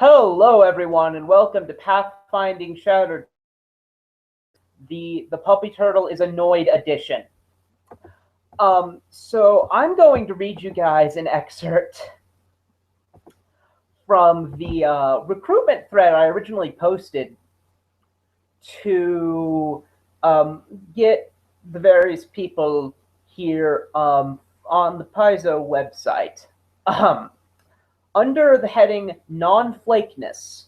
Hello, everyone, and welcome to Pathfinding Shattered. The Puppy Turtle is Annoyed edition. So I'm going to read you guys an excerpt from the recruitment thread I originally posted to get the various people here on the Paizo website. Under the heading Non-Flakeness.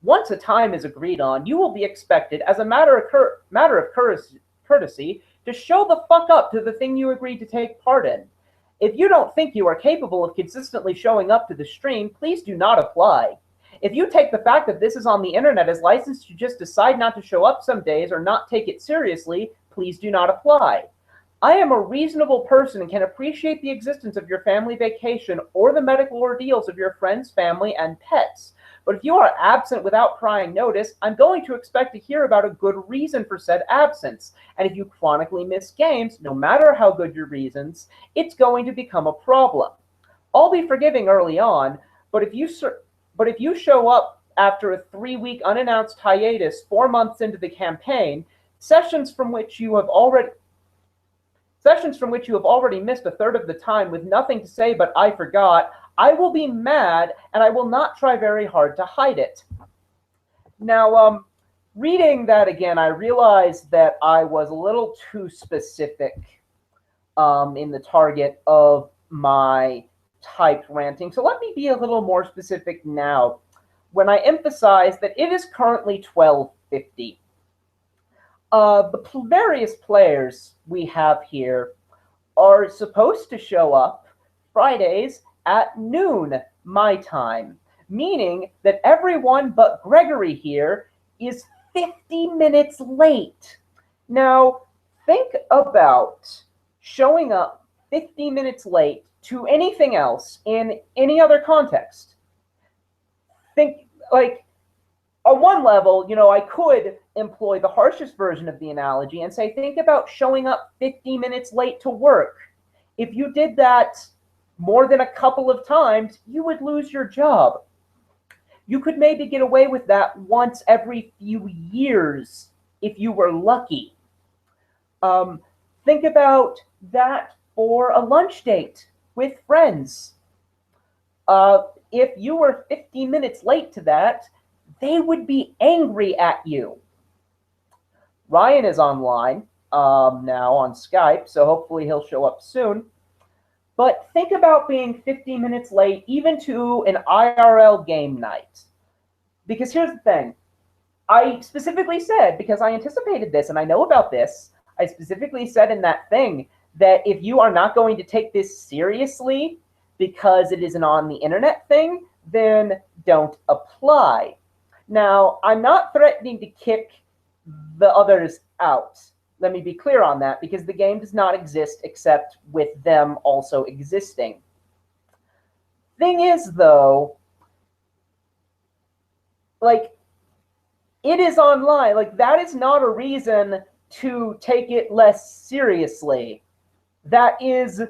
Once a time is agreed on, you will be expected, as a matter of courtesy, to show the fuck up to the thing you agreed to take part in. If you don't think you are capable of consistently showing up to the stream, please do not apply. If you take the fact that this is on the internet as license to just decide not to show up some days or not take it seriously, please do not apply. I am a reasonable person and can appreciate the existence of your family vacation or the medical ordeals of your friends, family, and pets. But if you are absent without prying notice, I'm going to expect to hear about a good reason for said absence. And if you chronically miss games, no matter how good your reasons, it's going to become a problem. I'll be forgiving early on, but if you show up after a 3-week unannounced hiatus 4 months into the campaign, sessions from which you have already missed a third of the time with nothing to say but I forgot, I will be mad and I will not try very hard to hide it. Now, reading that again, I realized that I was a little too specific in the target of my typed ranting. So let me be a little more specific now when I emphasize that it is currently 12:50. The various players we have here are supposed to show up Fridays at noon my time, meaning that everyone but Gregory here is 50 minutes late. Now, think about showing up 50 minutes late to anything else in any other context. Think, like, on one level, I could employ the harshest version of the analogy and say, think about showing up 50 minutes late to work. If you did that more than a couple of times, you would lose your job. You could maybe get away with that once every few years if you were lucky. Think about that for a lunch date with friends. If you were 50 minutes late to that, they would be angry at you. Ryan is online now on Skype, so hopefully he'll show up soon. But think about being 50 minutes late even to an IRL game night. Because here's the thing. I specifically said, because I anticipated this and I know about this, I specifically said in that thing that if you are not going to take this seriously because it is an on the internet thing, then don't apply. Now, I'm not threatening to kick the others out. Let me be clear on that, because the game does not exist except with them also existing. Thing is, though, like, it is online. Like, that is not a reason to take it less seriously. That is,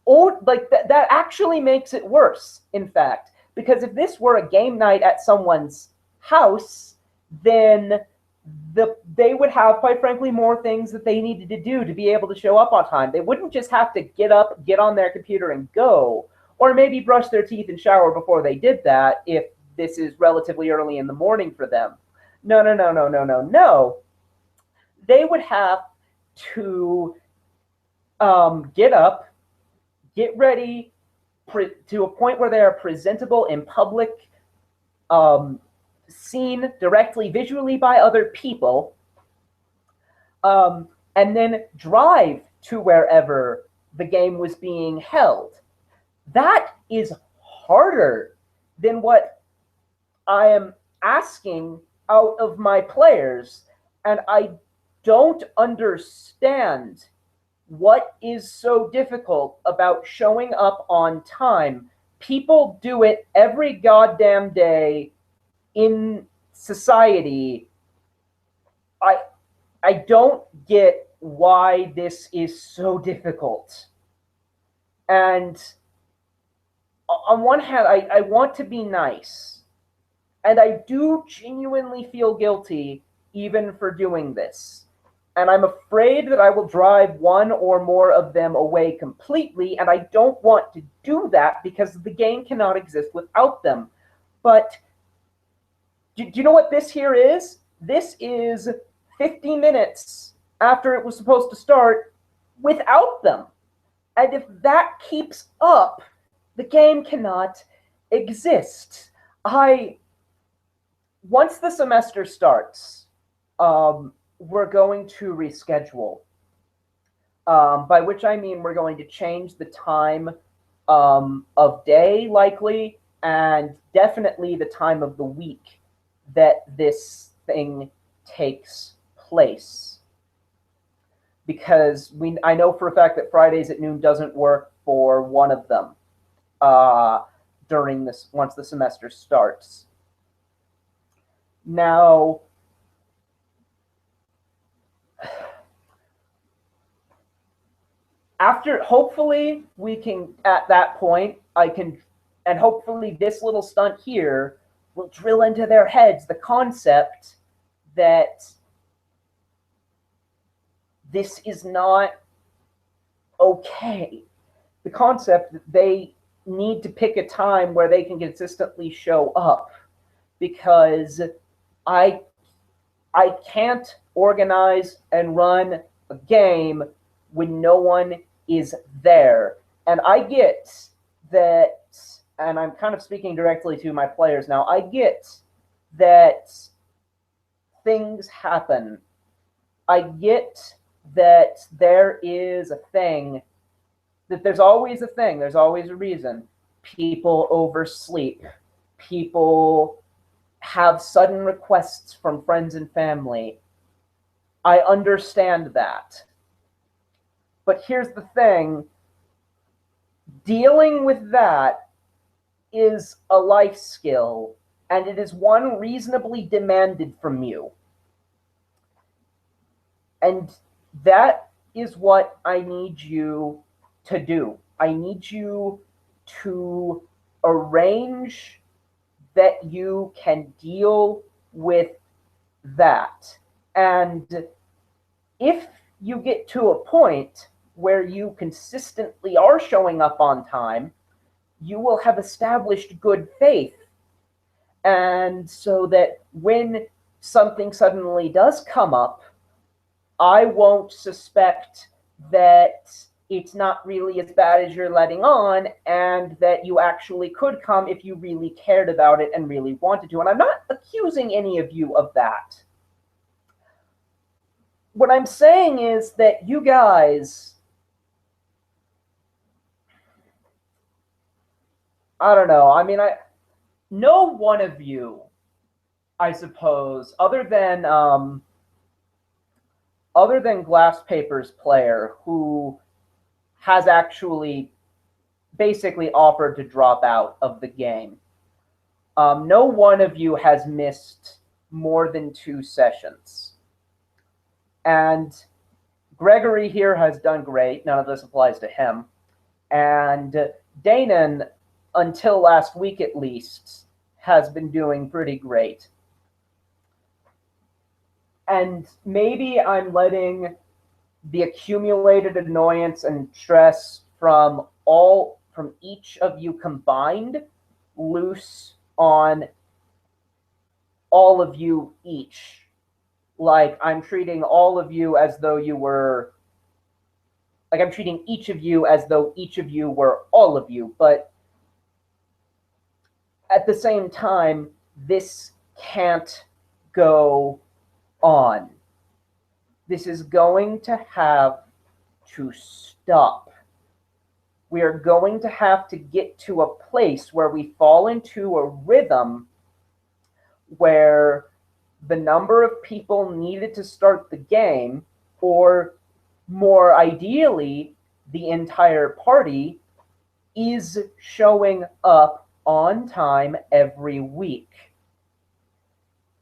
like, that actually makes it worse, in fact. Because if this were a game night at someone's house, then they would have, quite frankly, more things that they needed to do to be able to show up on time. They wouldn't just have to get up, get on their computer, and go, or maybe brush their teeth and shower before they did that if this is relatively early in the morning for them. No. They would have to get up, get ready to a point where they are presentable in public, seen directly visually by other people, and then drive to wherever the game was being held. That is harder than what I am asking out of my players, and I don't understand what is so difficult about showing up on time. People do it every goddamn day in society. I don't get why this is so difficult. And on one hand, I want to be nice. And I do genuinely feel guilty even for doing this. And I'm afraid that I will drive one or more of them away completely, and I don't want to do that because the game cannot exist without them. But do you know what this here is? This is 50 minutes after it was supposed to start without them. And if that keeps up, the game cannot exist. Once the semester starts, we're going to reschedule. By which I mean we're going to change the time of day, likely, and definitely the time of the week that this thing takes place. Because I know for a fact that Fridays at noon doesn't work for one of them during this, once the semester starts. Now, hopefully we can, at that point, and hopefully this little stunt here will drill into their heads the concept that this is not okay. The concept that they need to pick a time where they can consistently show up, because I can't organize and run a game when no one is there. And I get that, and I'm kind of speaking directly to my players now, I get that things happen. I get that there is a thing, that there's always a thing, there's always a reason. People oversleep. People have sudden requests from friends and family. I understand that. But here's the thing. Dealing with that is a life skill, and it is one reasonably demanded from you. And that is what I need you to do. I need you to arrange that you can deal with that. And if you get to a point where you consistently are showing up on time, you will have established good faith. And so that when something suddenly does come up, I won't suspect that it's not really as bad as you're letting on, and that you actually could come if you really cared about it and really wanted to. And I'm not accusing any of you of that. What I'm saying is that you guys, I don't know. I mean, no one of you, I suppose, other than Glass Paper's player, who has actually basically offered to drop out of the game. No one of you has missed more than 2 sessions. And Gregory here has done great. None of this applies to him. And Danon, until last week at least, has been doing pretty great. And maybe I'm letting the accumulated annoyance and stress from each of you combined loose on all of you each. Like, I'm treating all of you as though you were, like, I'm treating each of you as though each of you were all of you. But at the same time, this can't go on. This is going to have to stop. We are going to have to get to a place where we fall into a rhythm where the number of people needed to start the game, or more ideally, the entire party, is showing up on time every week.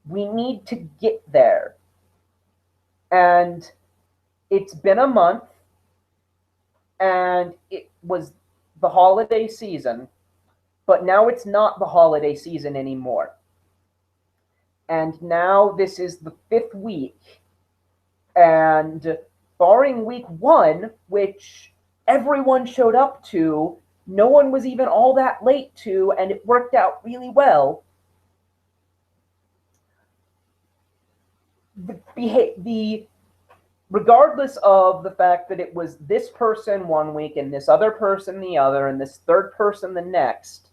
We need to get there. And it's been a month, and it was the holiday season, but now it's not the holiday season anymore. And now this is the 5th week. And barring week 1, which everyone showed up to, no one was even all that late to, and it worked out really well. The regardless of the fact that it was this person one week and this other person the other and this third person the next,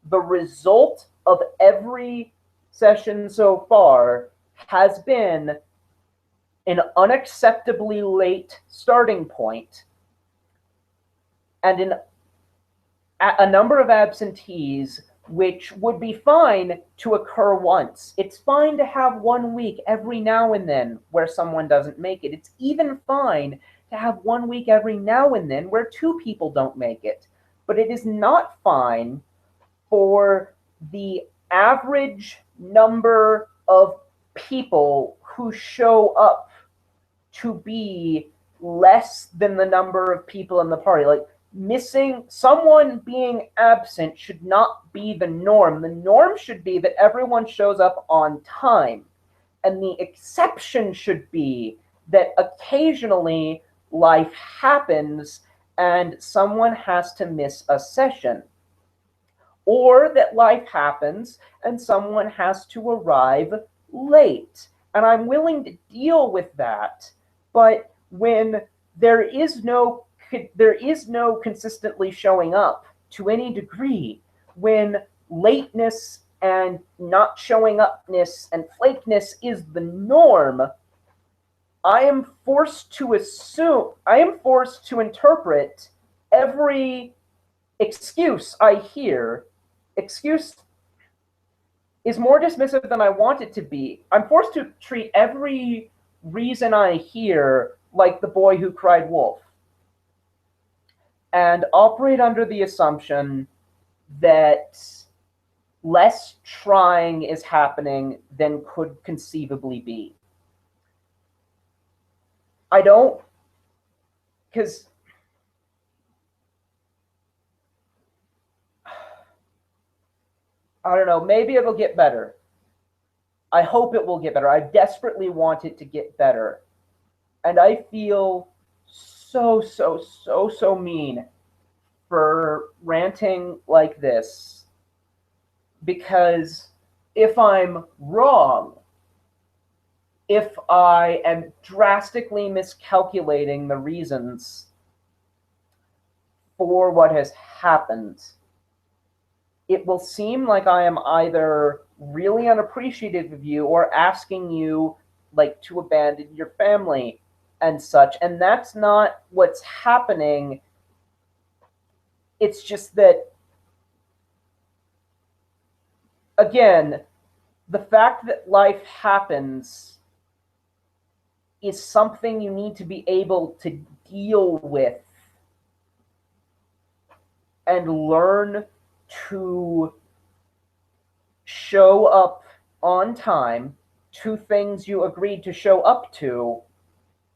the result of every session so far has been an unacceptably late starting point and a number of absentees, which would be fine to occur once. It's fine to have 1 week every now and then where someone doesn't make it. It's even fine to have 1 week every now and then where 2 people don't make it. But it is not fine for the average number of people who show up to be less than the number of people in the party. Like, someone being absent should not be the norm. The norm should be that everyone shows up on time. And the exception should be that occasionally life happens and someone has to miss a session. Or that life happens and someone has to arrive late. And I'm willing to deal with that. But when there is no consistently showing up to any degree, when lateness and not showing upness and flakeness is the norm, I am forced to interpret every excuse I hear. Excuse is more dismissive than I want it to be. I'm forced to treat every reason I hear like the boy who cried wolf, and operate under the assumption that less trying is happening than could conceivably be. I don't, because I don't know, maybe it'll get better. I hope it will get better. I desperately want it to get better. And I feel so mean for ranting like this, because if I'm wrong, if I am drastically miscalculating the reasons for what has happened, it will seem like I am either really unappreciative of you or asking you like to abandon your family and such. And that's not what's happening. It's just that, again, the fact that life happens is something you need to be able to deal with and learn to show up on time to things you agreed to show up to,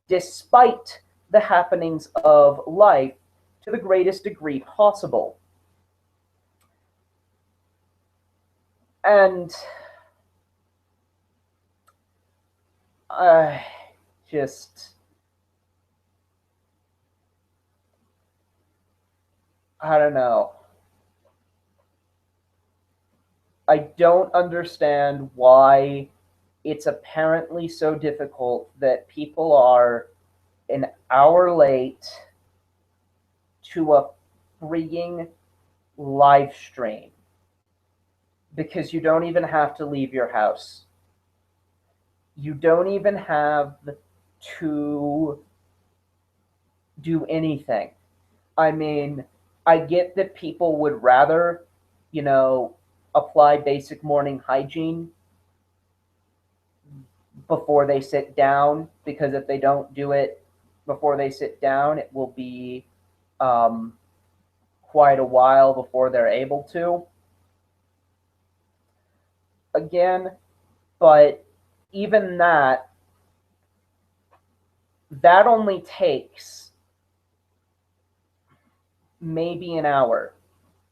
despite the happenings of life, to the greatest degree possible. And I don't know. I don't understand why it's apparently so difficult that people are an hour late to a freeing live stream, because you don't even have to leave your house. You don't even have to do anything. I mean, I get that people would rather, apply basic morning hygiene before they sit down, because if they don't do it before they sit down, it will be quite a while before they're able to. Again, but even that only takes maybe an hour.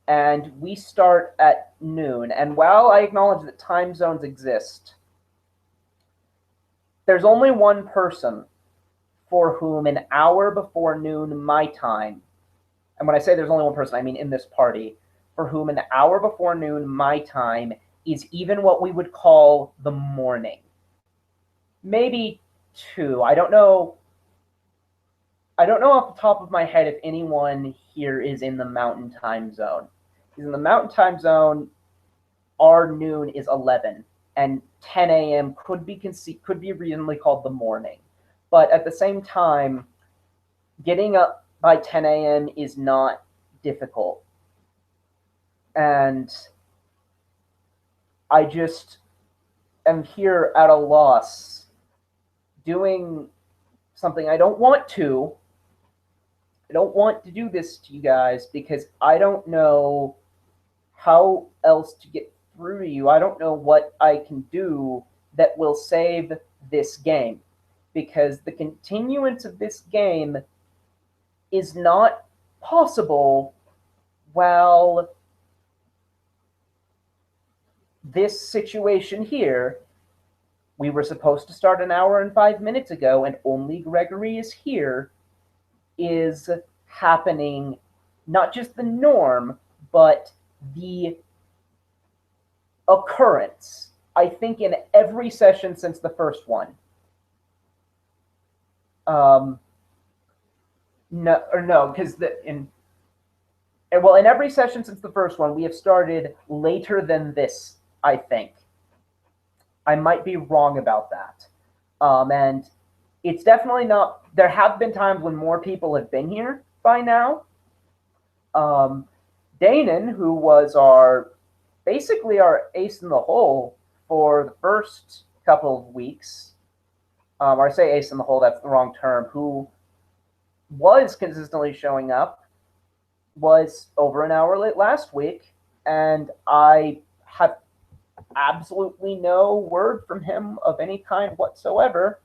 And we start at noon. And while I acknowledge that time zones exist, there's only one person for whom an hour before noon my time, and when I say there's only one person, I mean in this party, for whom an hour before noon my time is even what we would call the morning. Maybe two. I don't know. I don't know off the top of my head if anyone here is in the mountain time zone. Because in the mountain time zone, our noon is 11, and 10 a.m. could be reasonably called the morning. But at the same time, getting up by 10 a.m. is not difficult. And I just am here at a loss doing something I don't want to. I don't want to do this to you guys because I don't know how else to get through to you. I don't know what I can do that will save this game, because the continuance of this game is not possible while this situation here, we were supposed to start an hour and 5 minutes ago, and only Gregory is here, is happening. Not just the norm, but the occurrence, I think, in every session since the first one. Because in every session since the first one, we have started later than this, I think. I might be wrong about that. And it's definitely not. There have been times when more people have been here by now. Danon, who was basically our ace in the hole for the first couple of weeks, or I say ace in the hole, that's the wrong term, who was consistently showing up, was over an hour late last week, and I have absolutely no word from him of any kind whatsoever.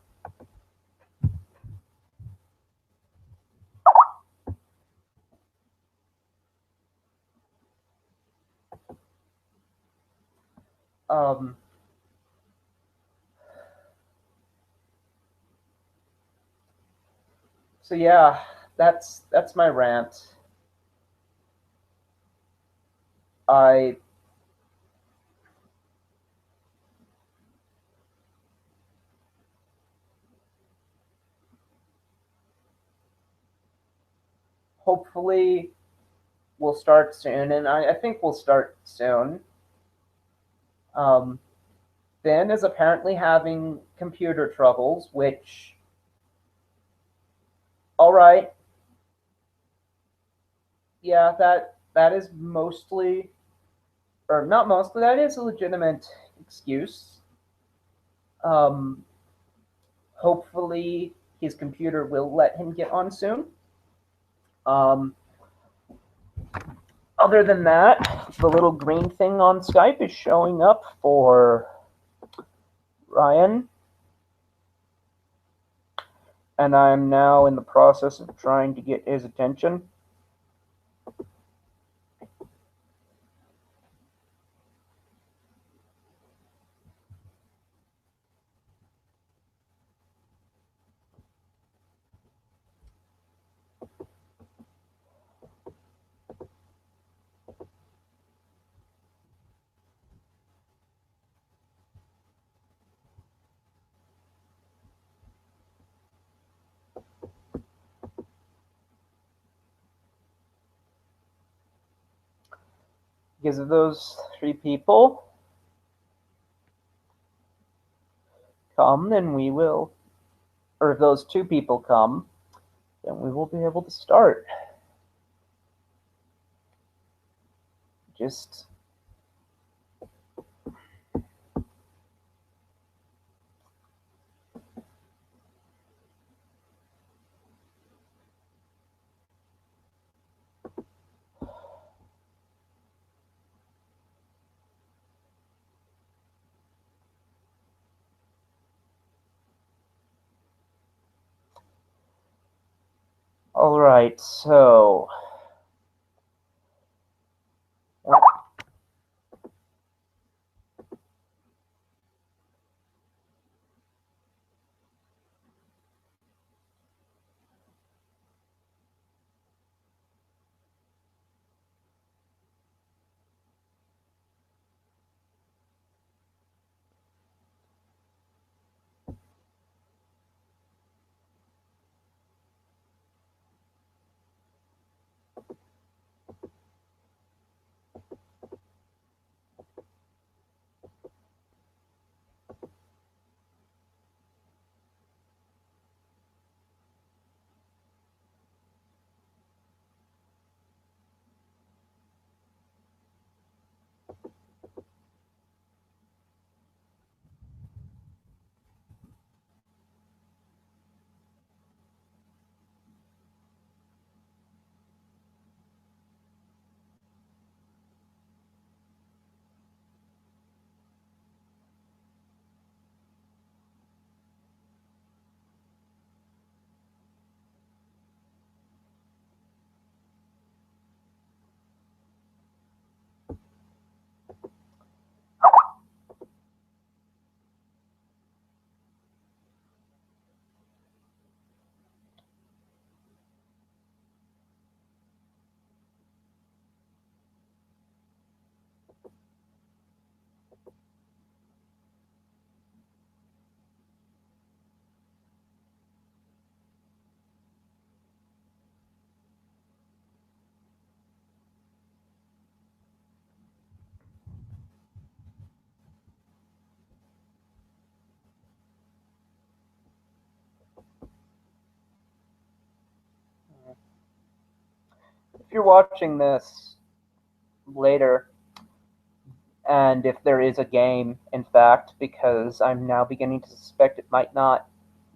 So yeah, that's my rant. I hopefully we'll start soon, and I think we'll start soon. Ben is apparently having computer troubles, which, all right, yeah, that is mostly, or not mostly, that is a legitimate excuse. Hopefully his computer will let him get on soon. Other than that, the little green thing on Skype is showing up for Ryan, and I'm now in the process of trying to get his attention. Because of those 3 people come, then we will, or if those 2 people come, then we will be able to start. Just all right, so you're watching this later, and if there is a game, in fact, because I'm now beginning to suspect it might not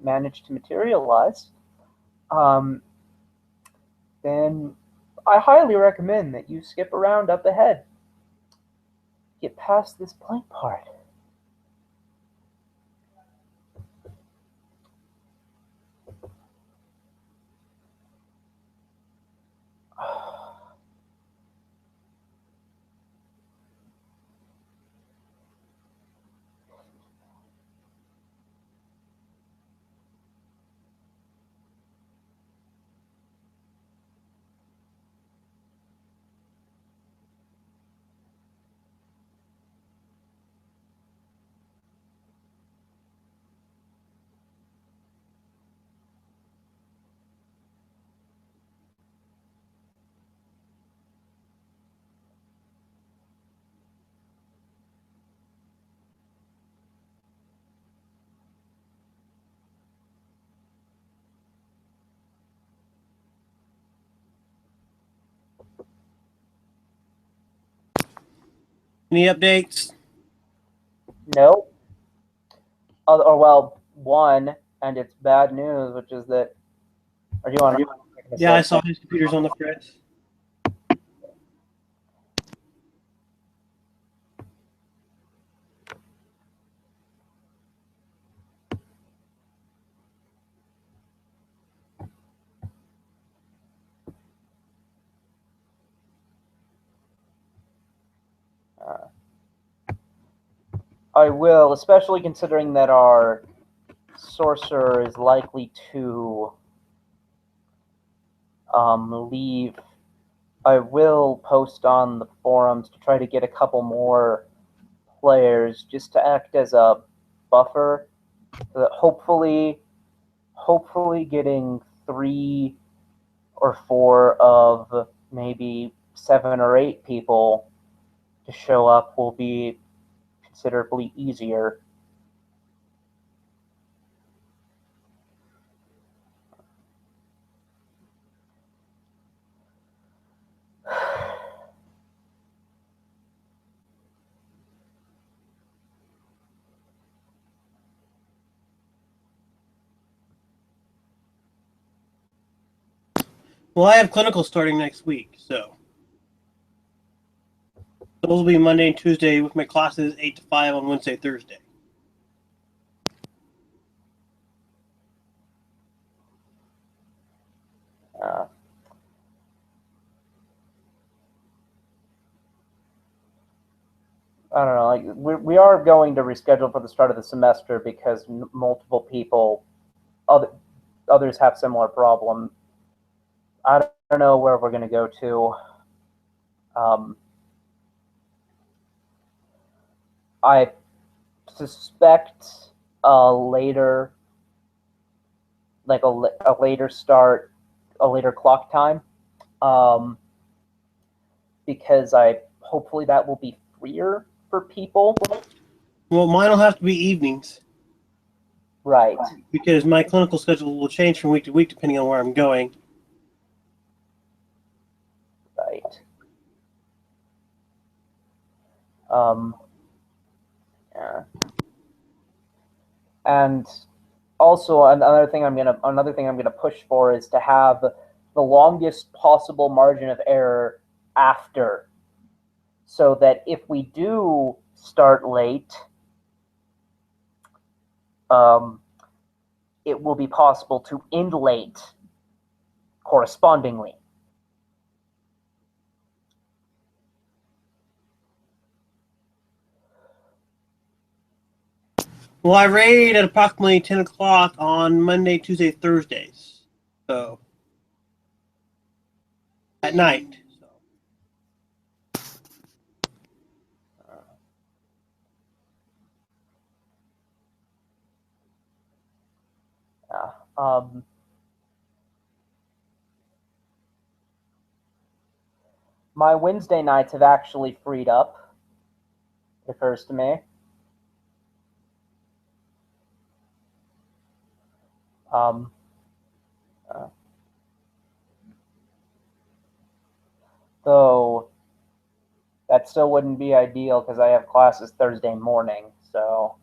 manage to materialize, um, then I highly recommend that you skip around up ahead. Get past this blank part. Any updates? No. Or well, one, and it's bad news, which is that. Or do you want to? Yeah, I saw his computer's on the fritz. I will, especially considering that our sorcerer is likely to leave. I will post on the forums to try to get a couple more players just to act as a buffer. Hopefully getting 3 or 4 of maybe 7 or 8 people to show up will be considerably easier. Well, I have clinical starting next week, so those will be Monday and Tuesday with my classes 8 to 5 on Wednesday, Thursday. I don't know. Like we are going to reschedule for the start of the semester because multiple people, others have similar problem. I don't know where we're going to go to. I suspect a later, like a later start, a later clock time, um, because hopefully that will be freer for people. Well, mine will have to be evenings. Right. Because my clinical schedule will change from week to week depending on where I'm going. Right. Yeah. And also another thing I'm gonna push for is to have the longest possible margin of error after, so that if we do start late, um, it will be possible to end late correspondingly. Well, I raid at approximately 10 o'clock on Monday, Tuesday, Thursdays. So, at night. Yeah. Um, my Wednesday nights have actually freed up, it occurs to me. Um, uh, Though that still wouldn't be ideal because I have classes Thursday morning, so.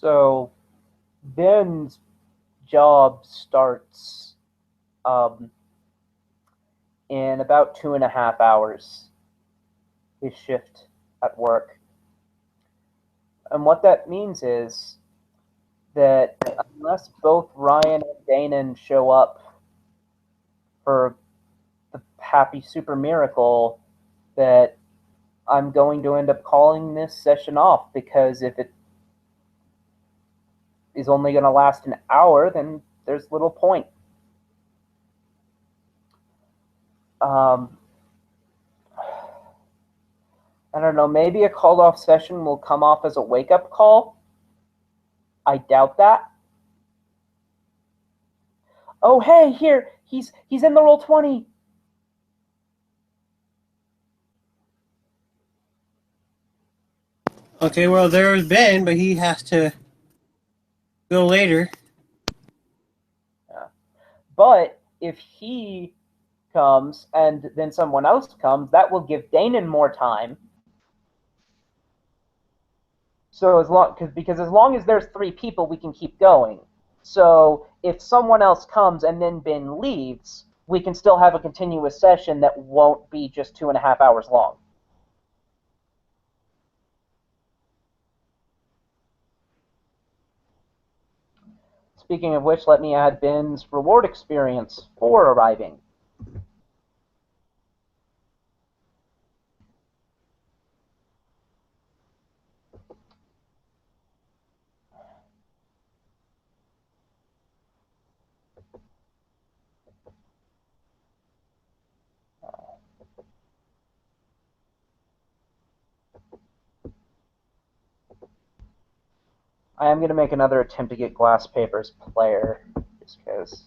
So Ben's job starts in about 2.5 hours, his shift at work. And what that means is that unless both Ryan and Danon show up for the happy super miracle, that I'm going to end up calling this session off, because if it is only going to last an hour, then there's little point. I don't know, maybe a called off session will come off as a wake-up call. I doubt that. Oh, hey, here, he's in the Roll20. Okay, well, there's Ben, but he has to go later. Yeah. But if he comes and then someone else comes, that will give Danon more time. So because as long as there's 3 people, we can keep going. So if someone else comes and then Ben leaves, we can still have a continuous session that won't be just 2.5 hours long. Speaking of which, let me add Ben's reward experience for arriving. I am going to make another attempt to get Glass Paper's player, just because.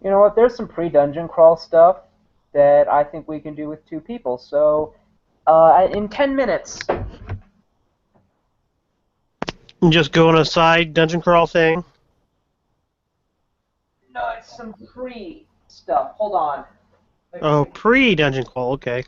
You know what? There's some pre-dungeon crawl stuff that I think we can do with two people. So, in 10 minutes. And just go on a side dungeon crawl thing. No, it's some pre stuff. Hold on. Oh, pre-dungeon crawl. Okay.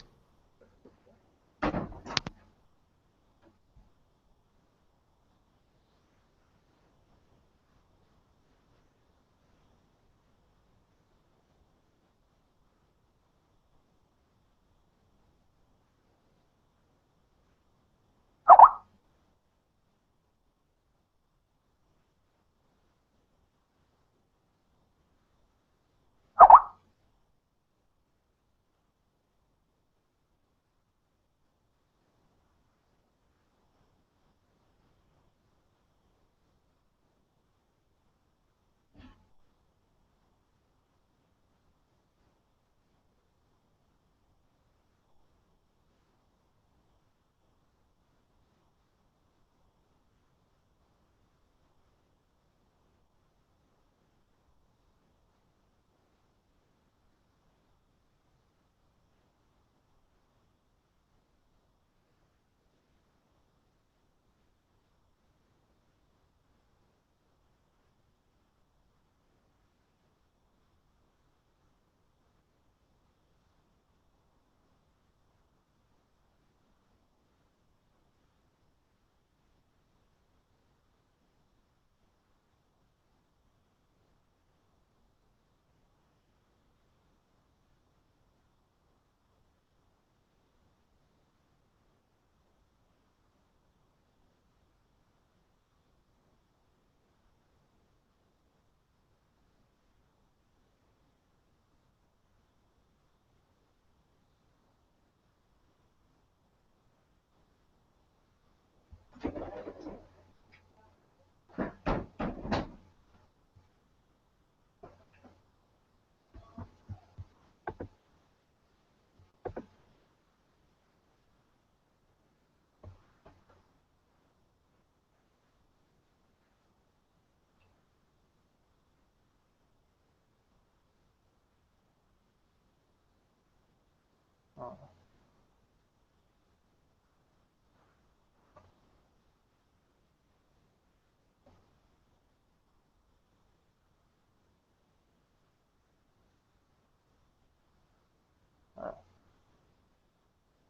Oh.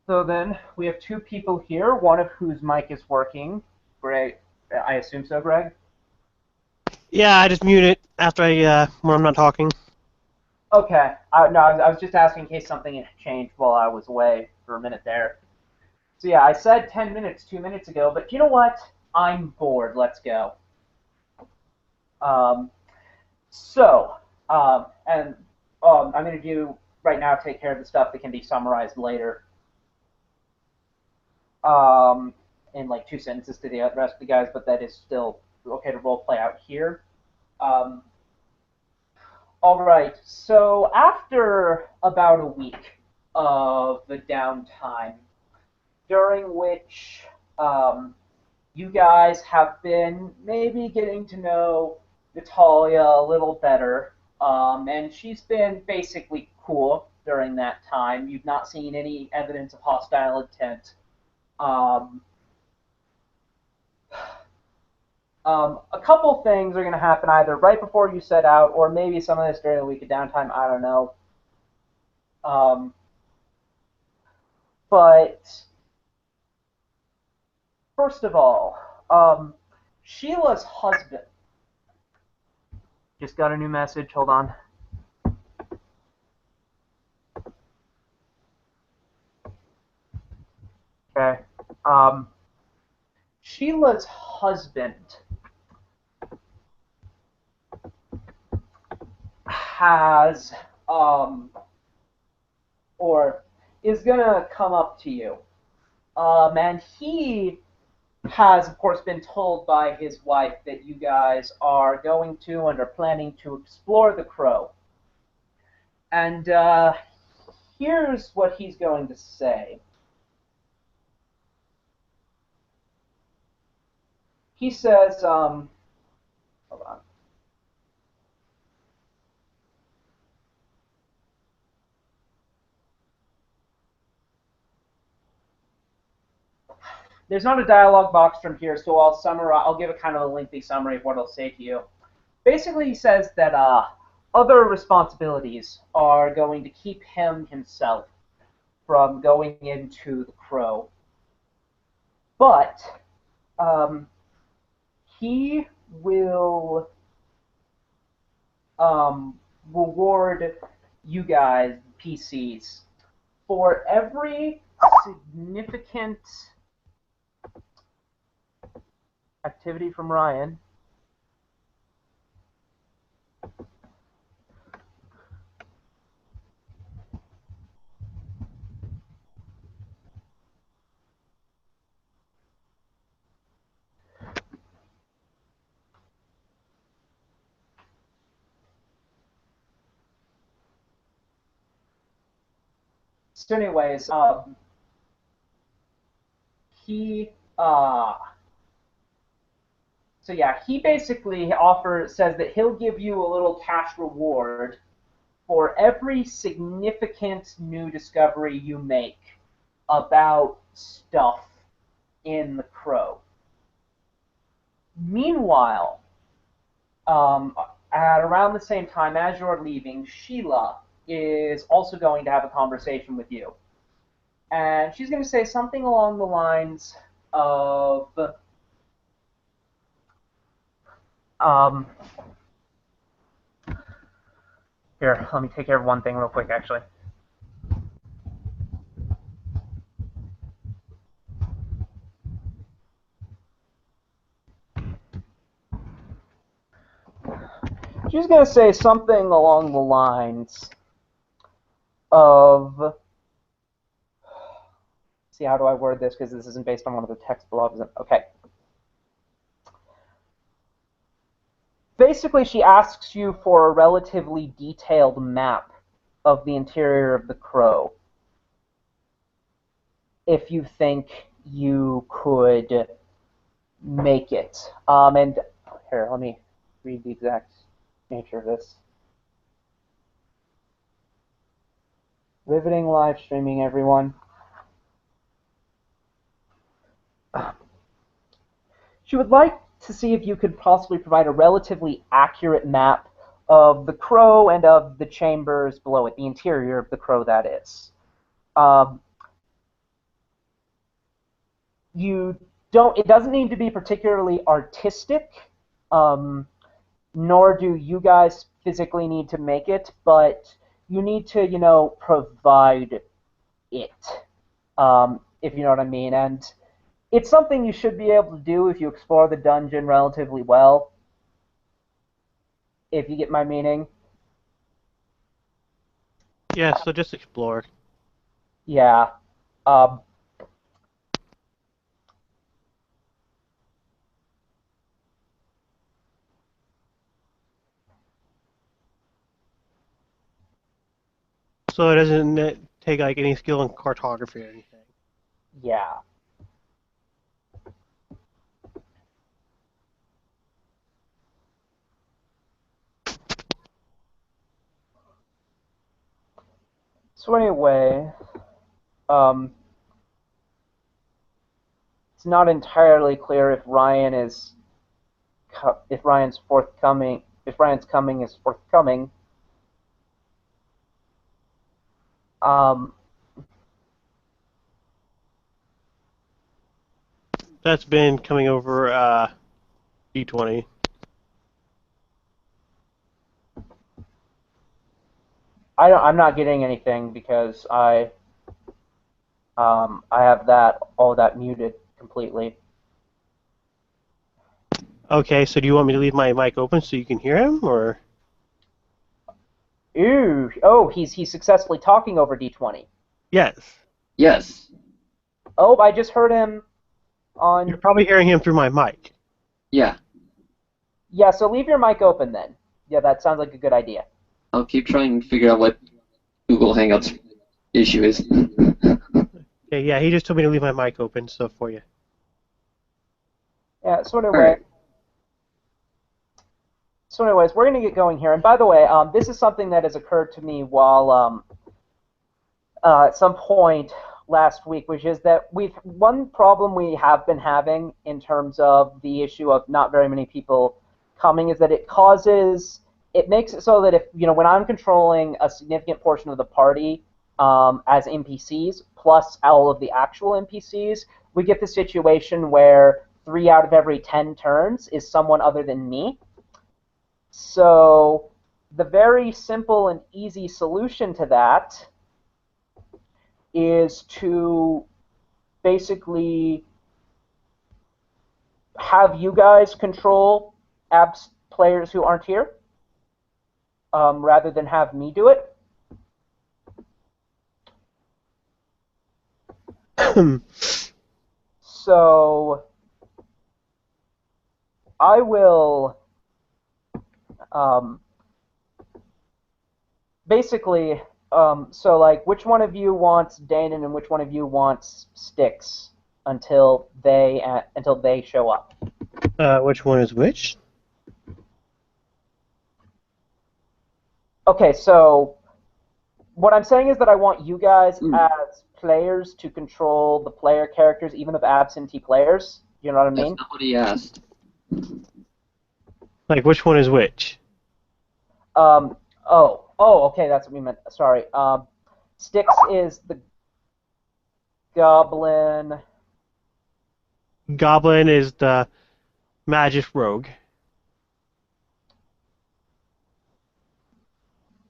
So then we have two people here, one of whose mic is working. Greg, I assume so, Greg? Yeah, I just mute it after when I'm not talking. Okay. No, I was just asking in case something had changed while I was away for a minute there. So yeah, I said 10 minutes 2 minutes ago, but you know what? I'm bored. Let's go. Um, so, and I'm going to do right now, take care of the stuff that can be summarized later um, in like 2 sentences to the rest of the guys, but that is still okay to role play out here. Um, all right, so after about a week of the downtime, during which you guys have been maybe getting to know Natalia a little better, and she's been basically cool during that time. You've not seen any evidence of hostile intent. Um, a couple things are going to happen either right before you set out, or maybe some of this during the week of downtime. I don't know. Um, but first of all, Sheila's husband just got a new message. Hold on. Okay. Um, Sheila's husband has or is gonna come up to you, and he has, of course, been told by his wife that you guys are going to and are planning to explore the Crow. And here's what he's going to say. He says, hold on. there's not a dialogue box from here, so I'll summarize. I'll give a kind of a lengthy summary of what I'll say to you. Basically, he says that other responsibilities are going to keep him himself from going into the Crow, but he will reward you guys, PCs, for every significant activity from Ryan. So anyways, he so yeah, he basically says that he'll give you a little cash reward for every significant new discovery you make about stuff in the Crow. Meanwhile, at around the same time as you're leaving, Sheila is also going to have a conversation with you. And she's going to say something along the lines of, here, let me take care of one thing real quick, actually. She's going to say something along the lines of, see, how do I word this, because this isn't based on one of the text blogs. Okay. Basically, she asks you for a relatively detailed map of the interior of the Crow, if you think you could make it. And here, let me read the exact nature of this. Riveting live streaming, everyone. She would like to see if you could possibly provide a relatively accurate map of the Crow and of the chambers below it, the interior of the Crow, that is. It doesn't need to be particularly artistic, nor do you guys physically need to make it, but you need to, provide it, if you know what I mean. And it's something you should be able to do if you explore the dungeon relatively well, if you get my meaning. Yeah, so just explore. Yeah. So it doesn't take like any skill in cartography or anything. Yeah. So anyway, it's not entirely clear if Ryan's coming is forthcoming. That's been coming over D20. I'm not getting anything because I have all that muted completely. Okay, so do you want me to leave my mic open so you can hear him, or? Ooh, oh, he's successfully talking over D20. Yes. Yes. Oh, I just heard him on... You're probably hearing him through my mic. Yeah. Yeah, so leave your mic open then. Yeah, that sounds like a good idea. I'll keep trying to figure out what Google Hangouts issue is. Okay, yeah, he just told me to leave my mic open, so for you. Yeah, so anyway... Right. So anyways, we're going to get going here. And by the way, this is something that has occurred to me while, at some point last week, which is that one problem we have been having in terms of the issue of not very many people coming is that it makes it so that if when I'm controlling a significant portion of the party as NPCs plus all of the actual NPCs, we get the situation where 3 out of every 10 turns is someone other than me. So the very simple and easy solution to that is to basically have you guys control abs players who aren't here, rather than have me do it. So I will basically, so like, which one of you wants Danon and which one of you wants Styx until they show up? Which one is which? Okay, so what I'm saying is that I want you guys as players to control the player characters, even of absentee players. You know what I mean? That's not what he asked. Like, which one is which? Okay, that's what we meant. Sorry. Styx is the goblin. Goblin is the magic rogue.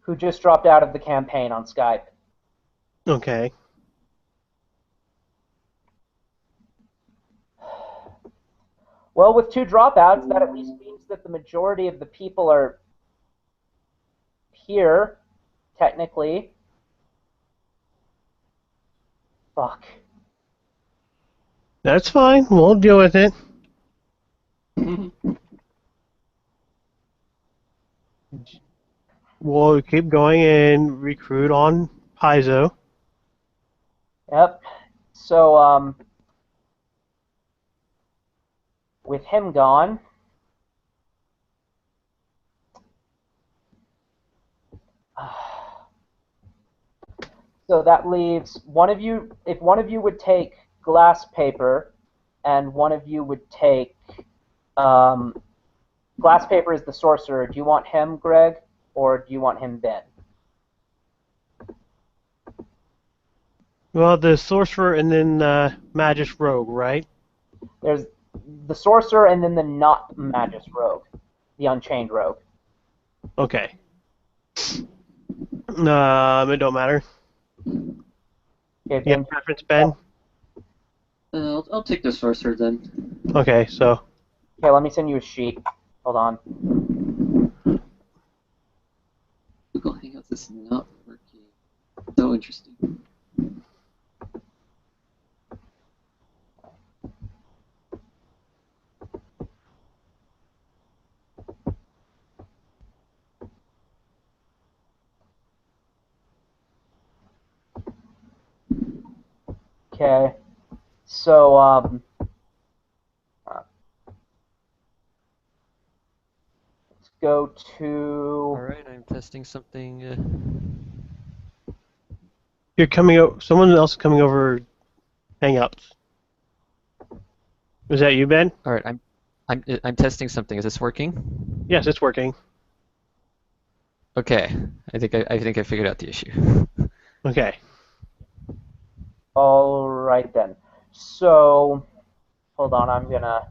Who just dropped out of the campaign on Skype. Okay. Well, with 2 dropouts, that at least means that the majority of the people are here, technically. Fuck. That's fine. We'll deal with it. We'll keep going and recruit on Paizo. Yep. So, with him gone, so that leaves one of you. If one of you would take glass paper, and one of you would take glass paper is the sorcerer. Do you want him, Greg, or do you want him, Ben? Well, the sorcerer and then the magic rogue, right? There's the sorcerer and then the not magus rogue, the unchained rogue. Okay. It don't matter. Okay, You Ben. have preference, Ben? I'll take the sorcerer then. Okay, so. Okay, let me send you a sheet. Hold on. Google Hangouts is not working. So interesting. Okay, so let's go to. Alright, I'm testing something. You're coming over. Someone else is coming over Hangouts. Was that you, Ben? Alright, I'm testing something. Is this working? Yes, it's working. Okay, I think I figured out the issue. Okay. All right then. So, hold on. I'm gonna.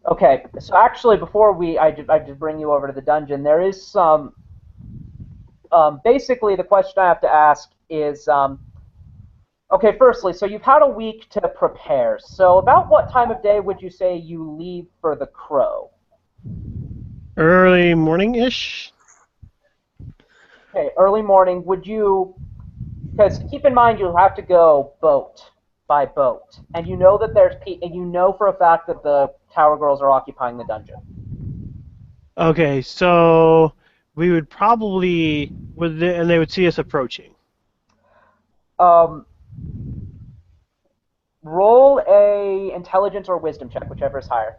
Okay. So actually, before I just bring you over to the dungeon, there is some. Basically, the question I have to ask is. Okay, firstly, so you've had a week to prepare. So about what time of day would you say you leave for the Crow? Early morning-ish? Okay, early morning. Would you? Because keep in mind, you'll have to go boat by boat, and you know that and you know for a fact that the Tower Girls are occupying the dungeon. Okay, so we would probably, and they would see us approaching. Roll a intelligence or wisdom check, whichever is higher.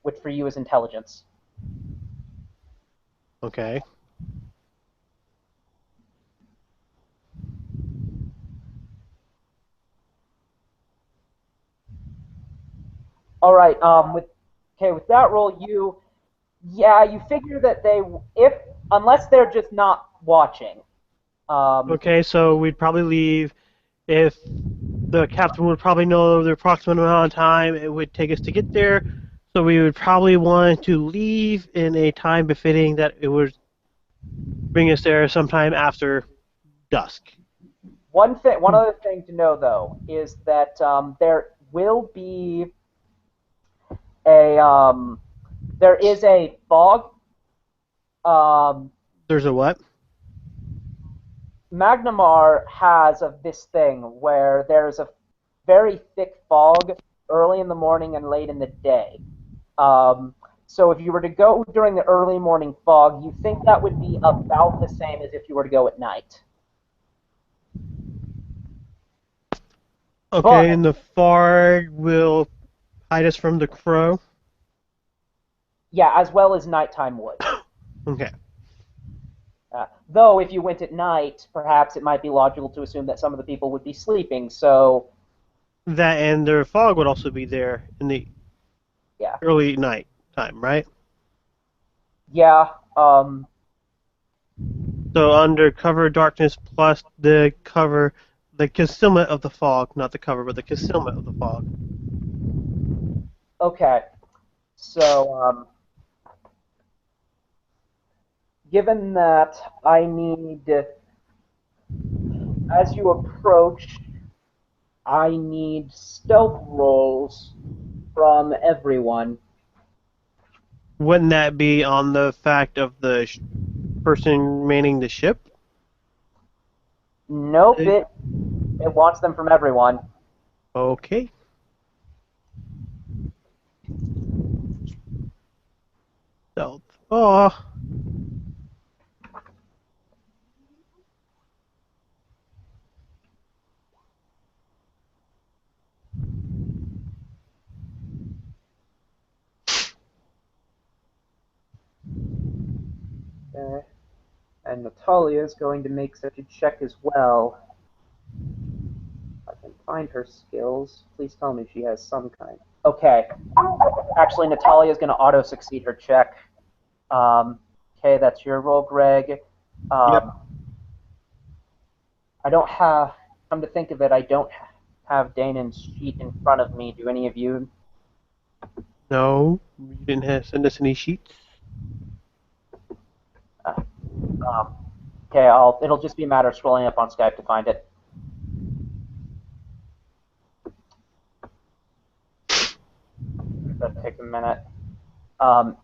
Which for you is intelligence. Okay. All right. With that roll, you figure that if unless they're just not watching. Um, Okay, so we'd probably leave if the captain would probably know the approximate amount of time it would take us to get there. So we would probably want to leave in a time befitting that it would bring us there sometime after dusk. one other thing to know though is that there will be a there is a fog. Um, There's a what? Magnamar has this thing where there's a very thick fog early in the morning and late in the day. So if you were to go during the early morning fog, you think that would be about the same as if you were to go at night. Okay, But and the fog will hide us from the crow. yeah, as well as nighttime would. Okay. Though if you went at night, perhaps it might be logical to assume that some of the people would be sleeping. So That and the fog would also be there in the yeah, early night time, right? yeah. So under cover darkness plus the cover, the concealment of the fog, not the cover, but the concealment of the fog. Okay. So given that I need, as you approach, I need stealth rolls from everyone. Wouldn't that be on the fact of the person manning the ship? Nope, it wants them from everyone. Okay. Stealth. Oh. And Natalia is going to make such a check as well. If I can find her skills, please tell me she has some kind. Okay. Actually, Natalia is going to auto succeed her check. Okay, that's your roll, Greg. Yep. I don't have. Come to think of it, I don't have Danon's sheet in front of me. Do any of you? No, you didn't send us any sheets. Okay, it'll just be a matter of scrolling up on Skype to find it. That'll take a minute.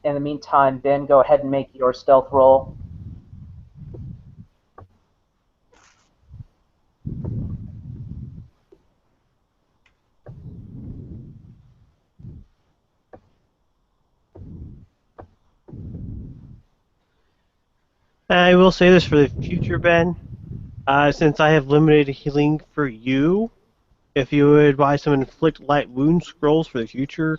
In the meantime, Ben, go ahead and make your stealth roll. I will say this for the future, Ben. Since I have limited healing for you, if you would buy some inflict light wound scrolls for the future,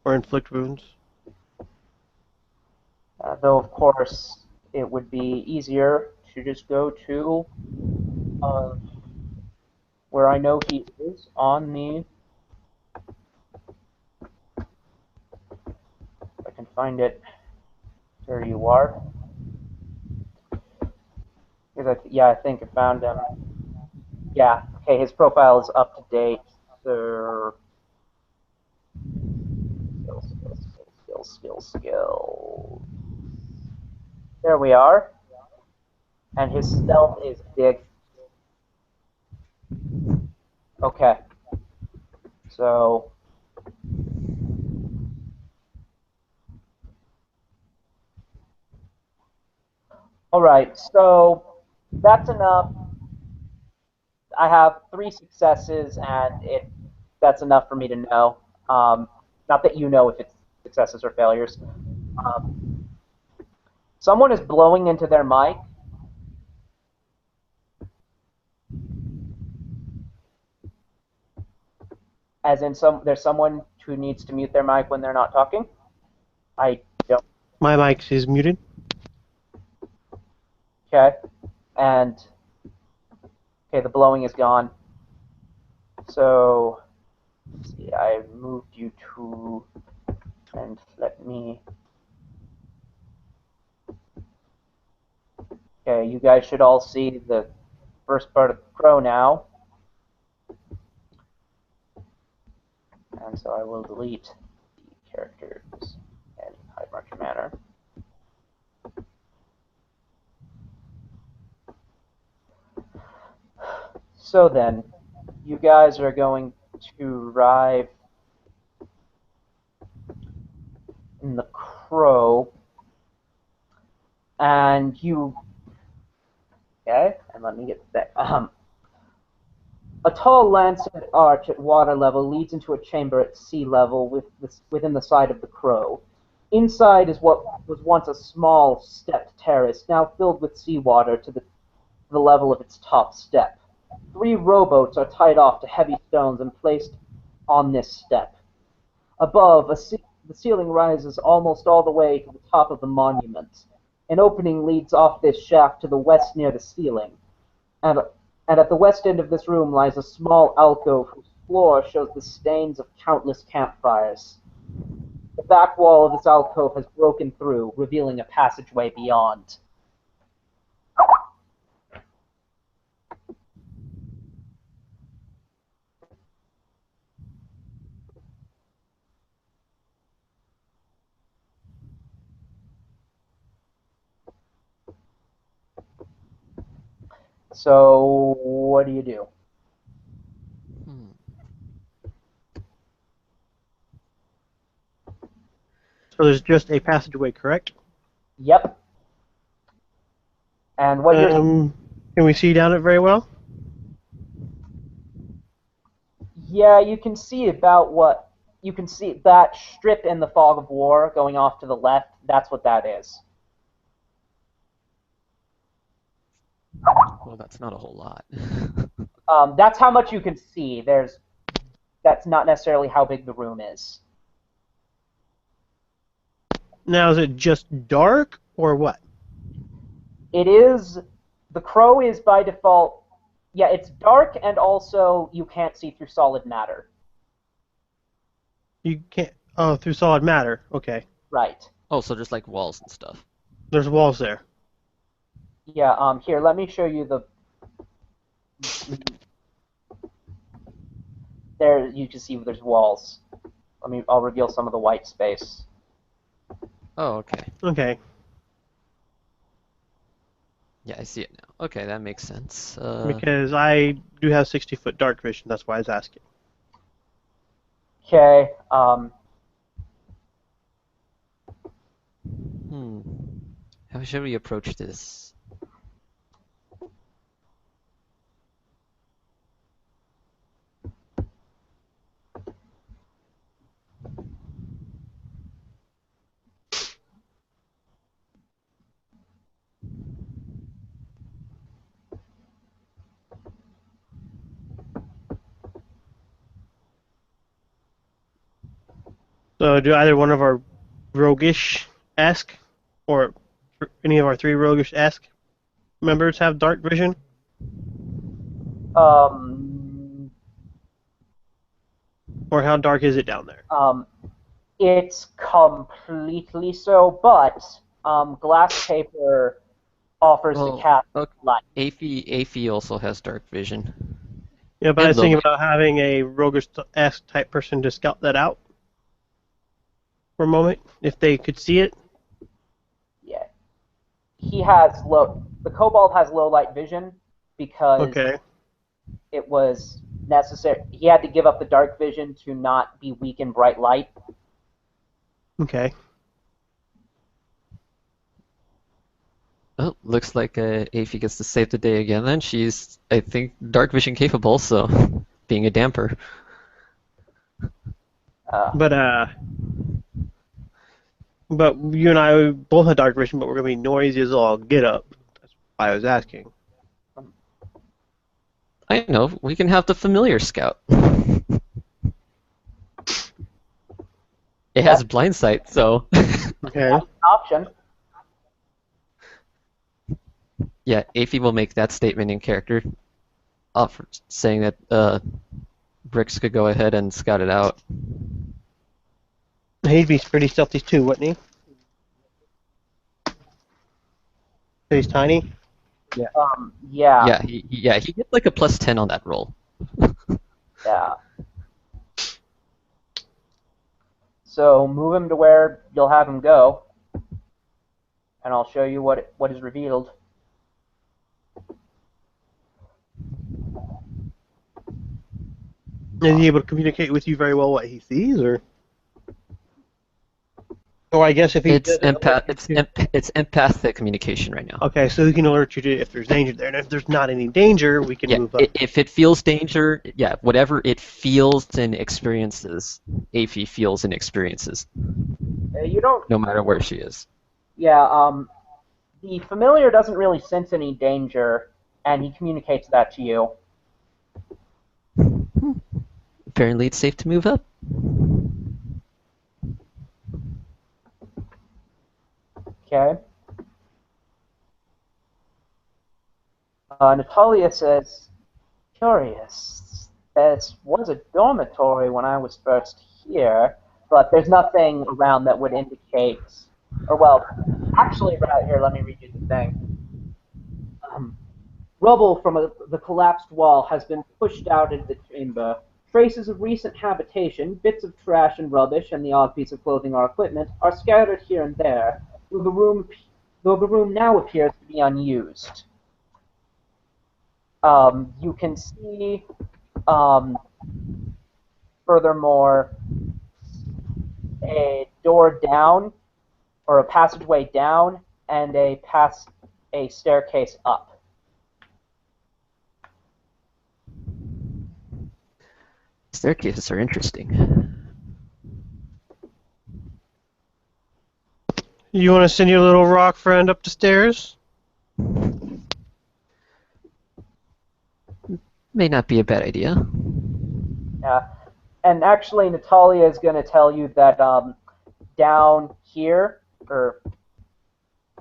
or inflict wounds. Though, of course, it would be easier to just go to where I know he is on the. If I can find it. There you are. Yeah, I think I found him. Yeah, okay, his profile is up to date. So, skill. There we are. And his stealth is big. Okay. So, all right. So that's enough. I have 3 successes, and that's enough for me to know. Not that you know if it's successes or failures. Someone is blowing into their mic. As in, there's someone who needs to mute their mic when they're not talking. I don't. My mic is muted. Okay. And okay, the blowing is gone. So, let's see, I moved you to, and let me. Okay, you guys should all see the first part of the crow now. And so I will delete the characters in hide marker manner. So then, you guys are going to arrive in the crow, and you. Okay, and let me get that. A tall lancet arch at water level leads into a chamber at sea level within the side of the crow. Inside is what was once a small stepped terrace, now filled with seawater to the level of its top step. 3 rowboats are tied off to heavy stones and placed on this step. Above, the ceiling rises almost all the way to the top of the monument. An opening leads off this shaft to the west near the ceiling, and at the west end of this room lies a small alcove whose floor shows the stains of countless campfires. The back wall of this alcove has broken through, revealing a passageway beyond. So, what do you do? So there's just a passageway, correct? Yep. And what you're... Can we see down it very well? Yeah, you can see about what... You can see that strip in the fog of war going off to the left. That's what that is. Well, that's not a whole lot. That's how much you can see. That's not necessarily how big the room is. Now, is it just dark, or what? It is... The crow is by default... Yeah, it's dark, and also you can't see through solid matter. You can't... Oh, through solid matter. Okay. Right. Oh, so just like walls and stuff. There's walls there. Yeah, here, let me show you the... There, you can see there's walls. I'll reveal some of the white space. Oh, okay. Okay. Yeah, I see it now. Okay, that makes sense. Because I do have 60-foot dark vision, that's why I was asking. Okay, How should we approach this? So do either one of our roguish-esque, or any of our 3 roguish-esque members have dark vision? Or how dark is it down there? It's completely so, but glass paper offers the cat light. Aphie also has dark vision. Yeah, but And I was thinking Lily. about having a roguish-esque type person to scout that out for a moment, if they could see it. Yeah. The kobold has low light vision because Okay. it was necessary. He had to give up the dark vision to not be weak in bright light. Okay. Oh, looks like Aphie gets to save the day again then. She's, I think, dark vision capable, so being a damper. But you and I both have dark vision, but we're gonna be noisy as all get up. That's why I was asking. I know, we can have the familiar scout. It has blind sight, so Okay. That's an option. yeah, Aphie will make that statement in character, saying that Bricks could go ahead and scout it out. He'd be pretty stealthy too, wouldn't he? He's tiny. Yeah. Yeah, he gets like a +10 on that roll. Yeah. So move him to where you'll have him go, and I'll show you what is revealed. Is he able to communicate with you very well what he sees, or? Or I guess if he It's empathic communication right now. Okay, so he can alert you to if there's danger there, and if there's not any danger, we can move up. If it feels danger, whatever it feels and experiences, Aphie feels and experiences. You don't. No matter where she is. Yeah. The familiar doesn't really sense any danger, and he communicates that to you. Apparently, it's safe to move up. Okay. Natalia says, curious. This was a dormitory when I was first here, but there's nothing around that would indicate, or well, actually, right here, let me read you the thing. Rubble from the collapsed wall has been pushed out into the chamber. Traces of recent habitation, bits of trash and rubbish, and the odd piece of clothing or equipment are scattered here and there, though the room now appears to be unused. You can see, furthermore, a door down, or a passageway down, and a staircase up. Staircases are interesting. You want to send your little rock friend up the stairs? May not be a bad idea. Yeah, and actually, Natalia is going to tell you that down here, or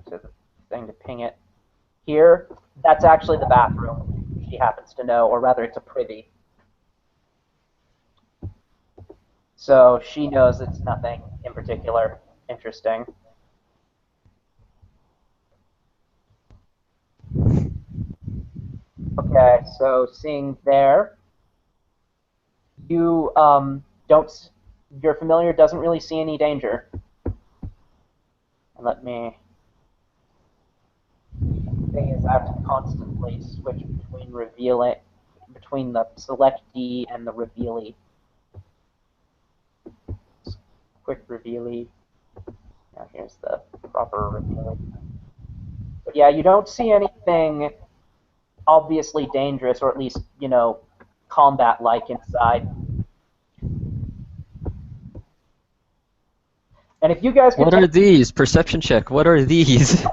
the thing to ping it here, that's actually the bathroom. She happens to know, or rather, it's a privy. So she knows it's nothing in particular interesting. Okay, so seeing there, you don't. Your familiar doesn't really see any danger. And let me. The thing is, I have to constantly switch between the select D and the revealy. Quick revealy. Now here's the proper revealy. But yeah, you don't see anything obviously dangerous, or at least, combat-like inside. And if you guys could What are these? Perception check. What are these?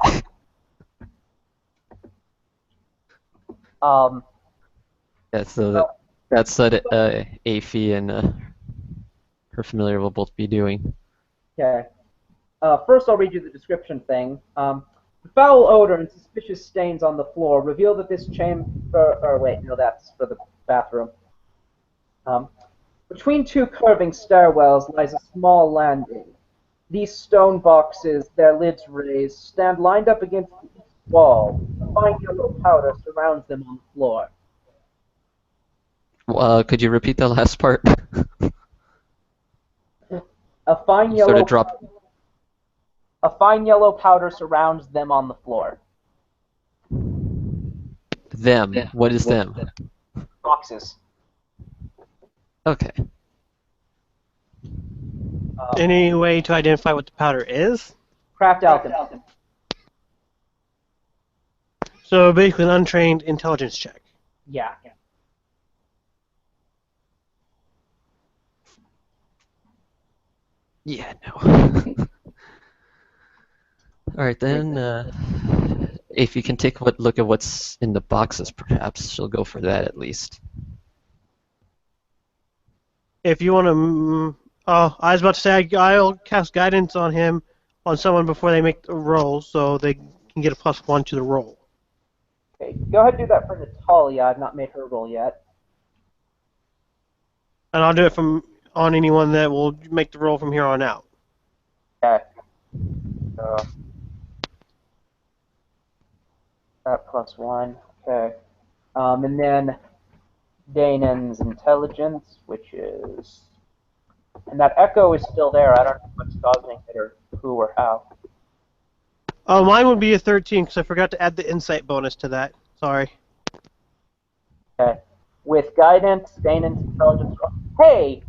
That's what Aphie and her familiar will both be doing. Okay. First, I'll read you the description thing. The foul odor and suspicious stains on the floor reveal that this chamber. Or wait, no, that's for the bathroom. Between two curving stairwells lies a small landing. These stone boxes, their lids raised, stand lined up against the wall. A fine yellow powder surrounds them on the floor. Could you repeat the last part? A fine You yellow. sort of dropped. A fine yellow powder surrounds them on the floor. Them. What is them? Boxes. Okay. Any way to identify what the powder is? Craft alchemy. So basically an untrained intelligence check. Yeah. Yeah, no. Alright then, if you can take a look at what's in the boxes, perhaps she'll go for that at least. If you want to... I was about to say I'll cast guidance on someone before they make the roll, so they can get a +1 to the roll. Okay, go ahead and do that for Natalia. I've not made her roll yet. And I'll do it from on anyone that will make the roll from here on out. Okay. So that +1. Okay. And then Danon's intelligence, which is, and that echo is still there. I don't know what's causing it or who or how. Oh, mine would be a 13 because I forgot to add the insight bonus to that. Sorry. Okay. With guidance, Danon's intelligence. Hey,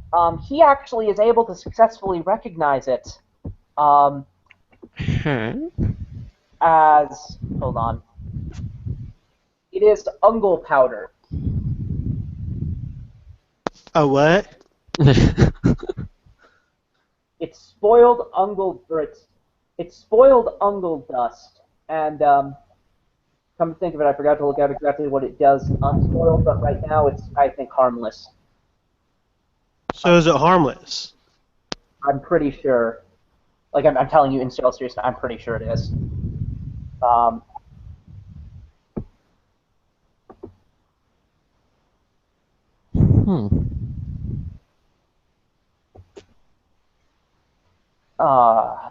he actually is able to successfully recognize it. Hmm. As, hold on. It is ungle powder. Oh, what? It's spoiled ungle, or it's spoiled ungle dust. And come to think of it, I forgot to look at exactly what it does unspoiled, but right now it's, I think, harmless. So is it harmless? I'm pretty sure. Like, I'm telling you in all seriousness, I'm pretty sure it is. Um, Hmm. uh,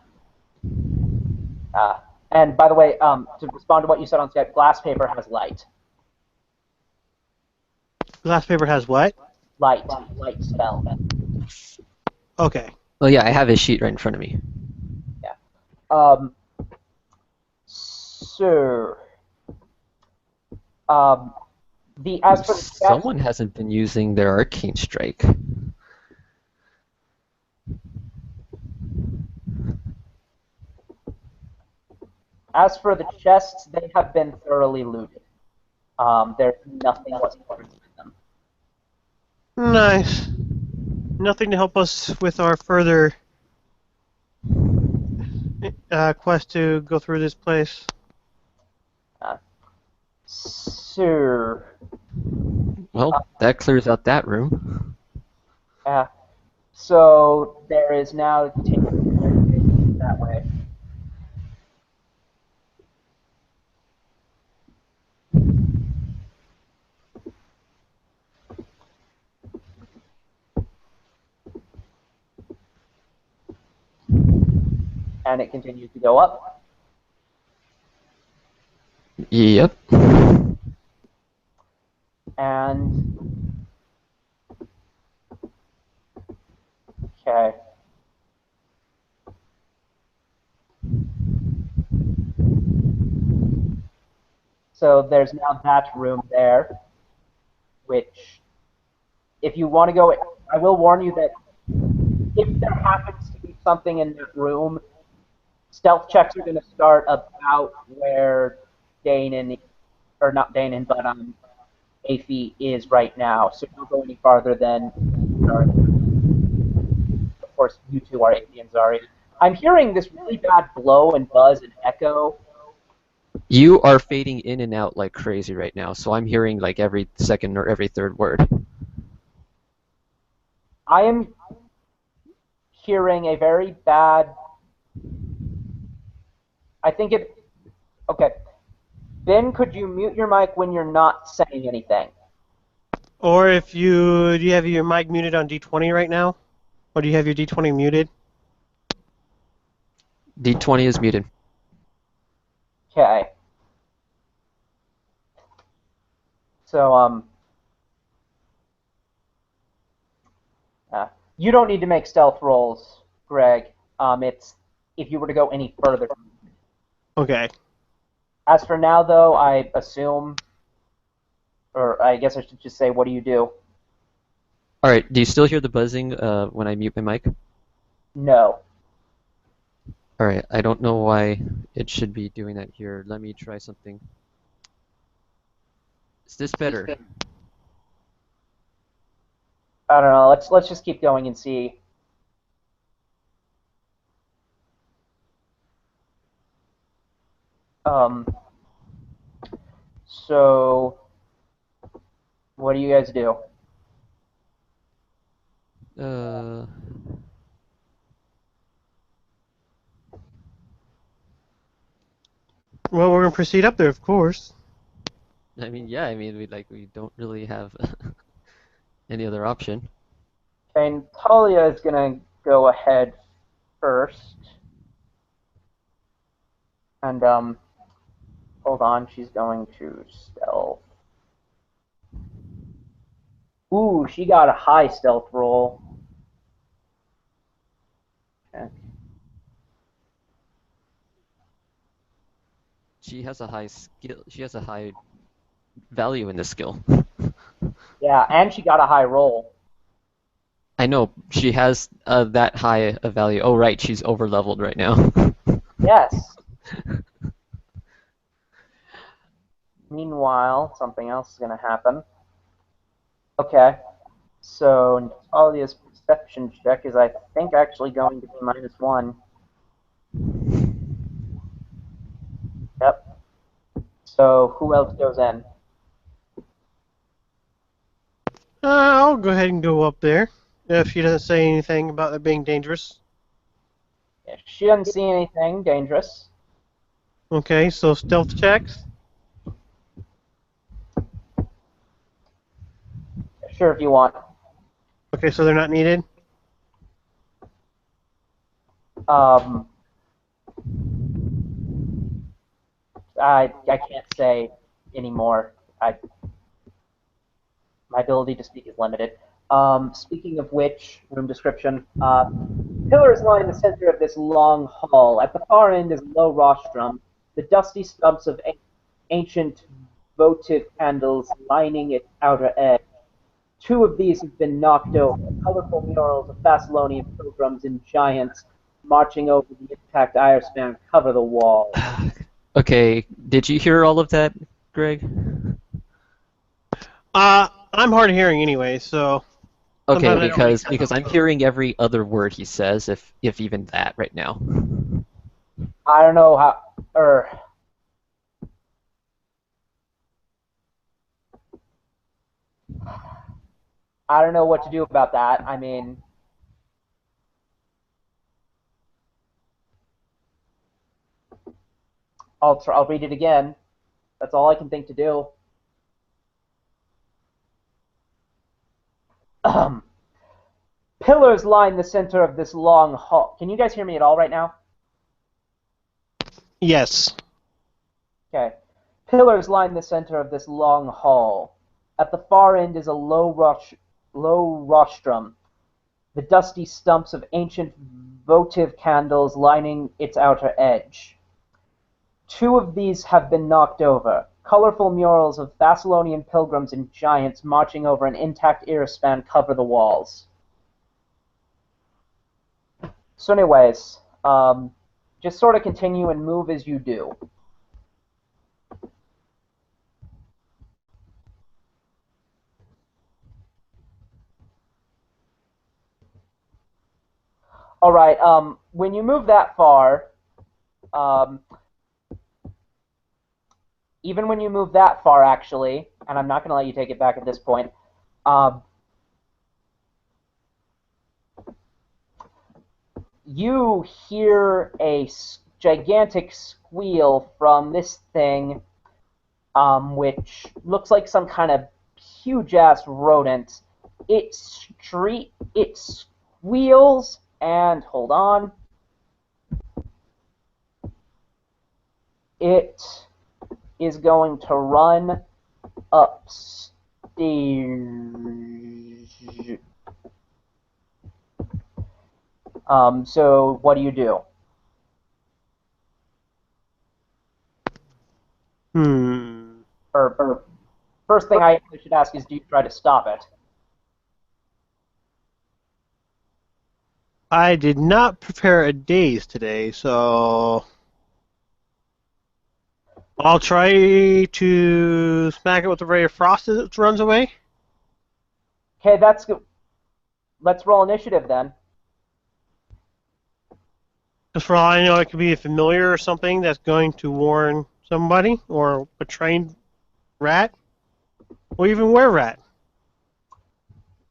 and by the way, to respond to what you said on Skype, glass paper has light. Glass paper has what? Light spell. Okay. Well, yeah, I have his sheet right in front of me. Yeah. So, as for the chest, Someone hasn't been using their arcane strike. as for the chests, they have been thoroughly looted. There's nothing whatsoever in them. Nice. Nothing to help us with our further quest to go through this place. So, Well, that clears out that room. so there is now that way. And it continues to go up. Yep. And okay. So there's now that room there, which, if you want to go, I will warn you that if there happens to be something in that room, stealth checks are going to start about where Danon, or not Danon, but Afi is right now. So don't go any farther than, of course, you two are Afi and Zarya. I'm hearing this really bad blow and buzz and echo. You are fading in and out like crazy right now, so I'm hearing like every second or every third word. I am hearing a very bad. I think it. Okay. Ben, could you mute your mic when you're not saying anything? Or if do you have your mic muted on D20 right now? Or do you have your D20 muted? D20 is muted. Okay. So, you don't need to make stealth rolls, Greg. It's if you were to go any further. Okay. As for now, though, I assume, or I guess I should just say, what do you do? Alright, do you still hear the buzzing when I mute my mic? No. Alright, I don't know why it should be doing that here. Let me try something. Is this better? I don't know. Let's just keep going and see. So, what do you guys do? Well, we're going to proceed up there, of course. I mean, yeah, I mean, we don't really have any other option. Okay, Talia is gonna go ahead first. And, hold on, she's going to stealth. Ooh, she got a high stealth roll. Okay. She has a high skill. She has a high value in this skill. Yeah, and she got a high roll. I know she has that high a value. Oh right, she's over leveled right now. Yes. Meanwhile, something else is gonna happen. Okay. So Natalia's perception check is, I think, actually going to be -1. Yep. So who else goes in? I'll go ahead and go up there if she doesn't say anything about it being dangerous. Yeah, she doesn't see anything dangerous. Okay, so stealth checks. Sure, if you want. Okay, so they're not needed. Um, I can't say anymore. My ability to speak is limited. Speaking of which, room description. Pillars line the center of this long hall. At the far end is a low rostrum, the dusty stumps of ancient votive candles lining its outer edge. Two of these have been knocked over. Colorful murals of Thessalonian pilgrims and giants marching over the intact iron span cover the wall. Okay, did you hear all of that, Greg? I'm hard of hearing anyway, so Okay, sometimes I don't make because I'm hearing every other word he says, if even that right now. I don't know how, or I don't know what to do about that. I mean, I'll read it again. That's all I can think to do. Pillars line the center of this long hall. Can you guys hear me at all right now? Yes. Okay. Pillars line the center of this long hall. At the far end is a low rostrum, the dusty stumps of ancient votive candles lining its outer edge. Two of these have been knocked over. Colorful murals of Thessalonian pilgrims and giants marching over an intact irispan cover the walls. So anyways, just sort of continue and move as you do. All right. When you move that far, um, even when you move that far, actually, and I'm not going to let you take it back at this point, you hear a gigantic squeal from this thing, which looks like some kind of huge-ass rodent. It squeals, and hold on. It is going to run upstairs. So what do you do? Or first thing I should ask is, do you try to stop it? I did not prepare a daze today, so I'll try to smack it with a ray of frost as it runs away. Okay, that's good. Let's roll initiative then. Because for all I know, it could be a familiar or something that's going to warn somebody, or a trained rat, or even were-rat.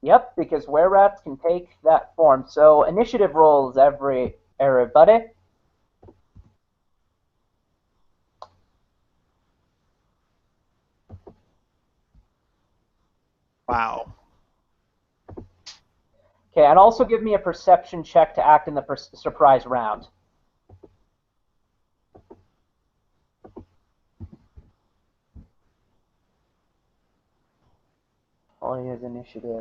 Yep, because were-rats can take that form. So initiative rolls everybody. Wow. Okay, and also give me a perception check to act in the surprise round. All he has initiative.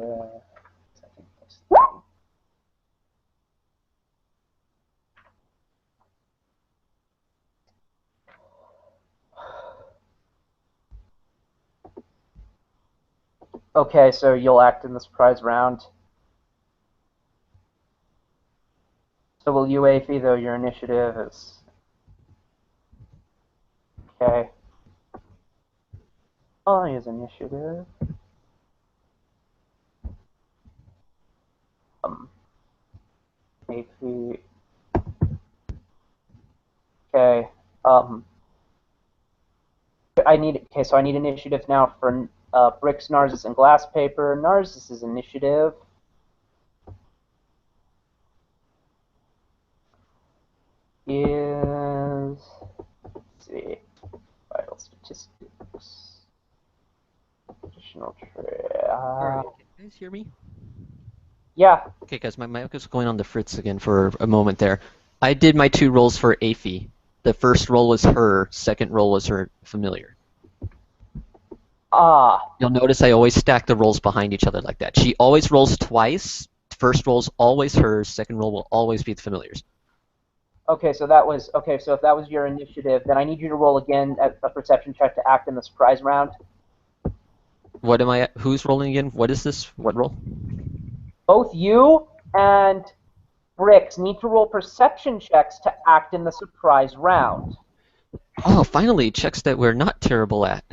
Okay, so you'll act in the surprise round. So will you, Aphie, though your initiative is... Okay. Oh, he has initiative. Aphie... Okay. So I need initiative now for bricks, Narcissus, and glass paper. Narcissus' initiative is, let's see, vital statistics, additional Alright, can you guys hear me? yeah. Okay, guys, my mic was going on the fritz again for a moment there. I did my 2 rolls for Aphie. The first roll was her, second roll was her familiar. You'll notice I always stack the rolls behind each other like that. She always rolls twice. First roll's always hers, second roll will always be the familiars. Okay, so if that was your initiative, then I need you to roll again at a perception check to act in the surprise round. What am I, who's rolling again? What is this? What roll? Both you and Bricks need to roll perception checks to act in the surprise round. Oh, finally, checks that we're not terrible at.